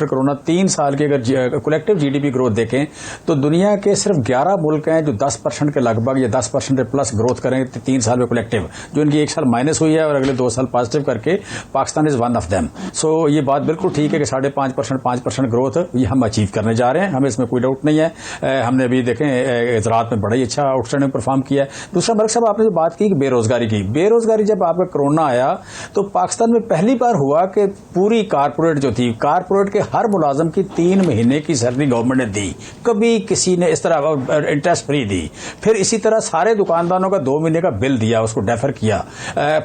S3: कोरोना 3 साल की अगर कलेक्टिव जीडीपी ग्रोथ देखें तो दुनिया के सिर्फ 11 मुल्क हैं जो 10% के लगभग या 10% प्लस ग्रोथ करें 3 साल में कलेक्टिव, जो इनकी 1 साल माइनस हुई है और अगले 2 साल पॉजिटिव करके Pakistan is one of them. So ये बात बिल्कुल ठीक है कि 5.5% ग्रोथ ये हम अचीव करने जा रहे हैं, हमें इसमें कोई डाउट नहीं है। हमने अभी देखें ज़राअत में बड़ा ही अच्छा आउटस्टैंडिंग परफॉर्म किया है। दूसरा मलिक साहब, आपने जो बात की बेरोजगारी की, बेरोजगारी जब आपका कोरोना आया तो पाकिस्तान में पहली बार हुआ कि पूरी कारपोरेट जो थी, कारपोरेट के हर मुलाजम की 3 महीने की सैलरी गवर्नमेंट ने दी, कभी किसी ने इस तरह इंटरेस्ट फ्री दी। फिर इसी तरह सारे दुकानदारों का 2 महीने का बिल दिया, उसको डेफर किया।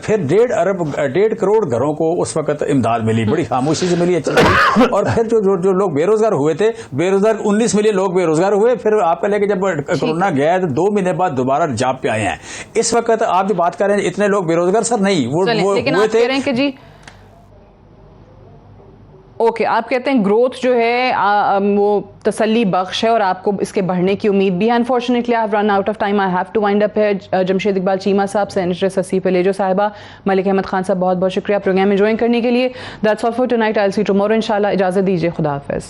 S3: फिर 1.5 करोड़ घरों को उस वक्त इमदाद मिली, बड़ी खामोशी से मिली, अच्छी मिली। और फिर जो लोग बेरोजगार हुए थे, बेरोजगार 19 मिलियन लोग बेरोजगार हुए। फिर आपका लेके जब कोरोना गया तो 2 महीने बाद दोबारा जॉब पे आए हैं। इस वक्त आप जो बात कर रहे हैं इतने लोग बेरोजगार, सर नहीं, वो हुए थे।
S1: जी ओके, आप कहते हैं ग्रोथ जो है वो तसल्ली बख्श है और आपको इसके बढ़ने की उम्मीद भी है। Unfortunately I have run out of time, I have to wind up है। जमशेद इकबाल चीमा साहब, सेनेटर ससी पलेजो साहिबा, मलिक अहमद खान साहब, बहुत बहुत शुक्रिया प्रोग्राम में ज्वाइन करने के लिए। That's all for tonight, I will see you tomorrow इंशाल्लाह। इजाज़त दीजिए, खुदा हाफिज़।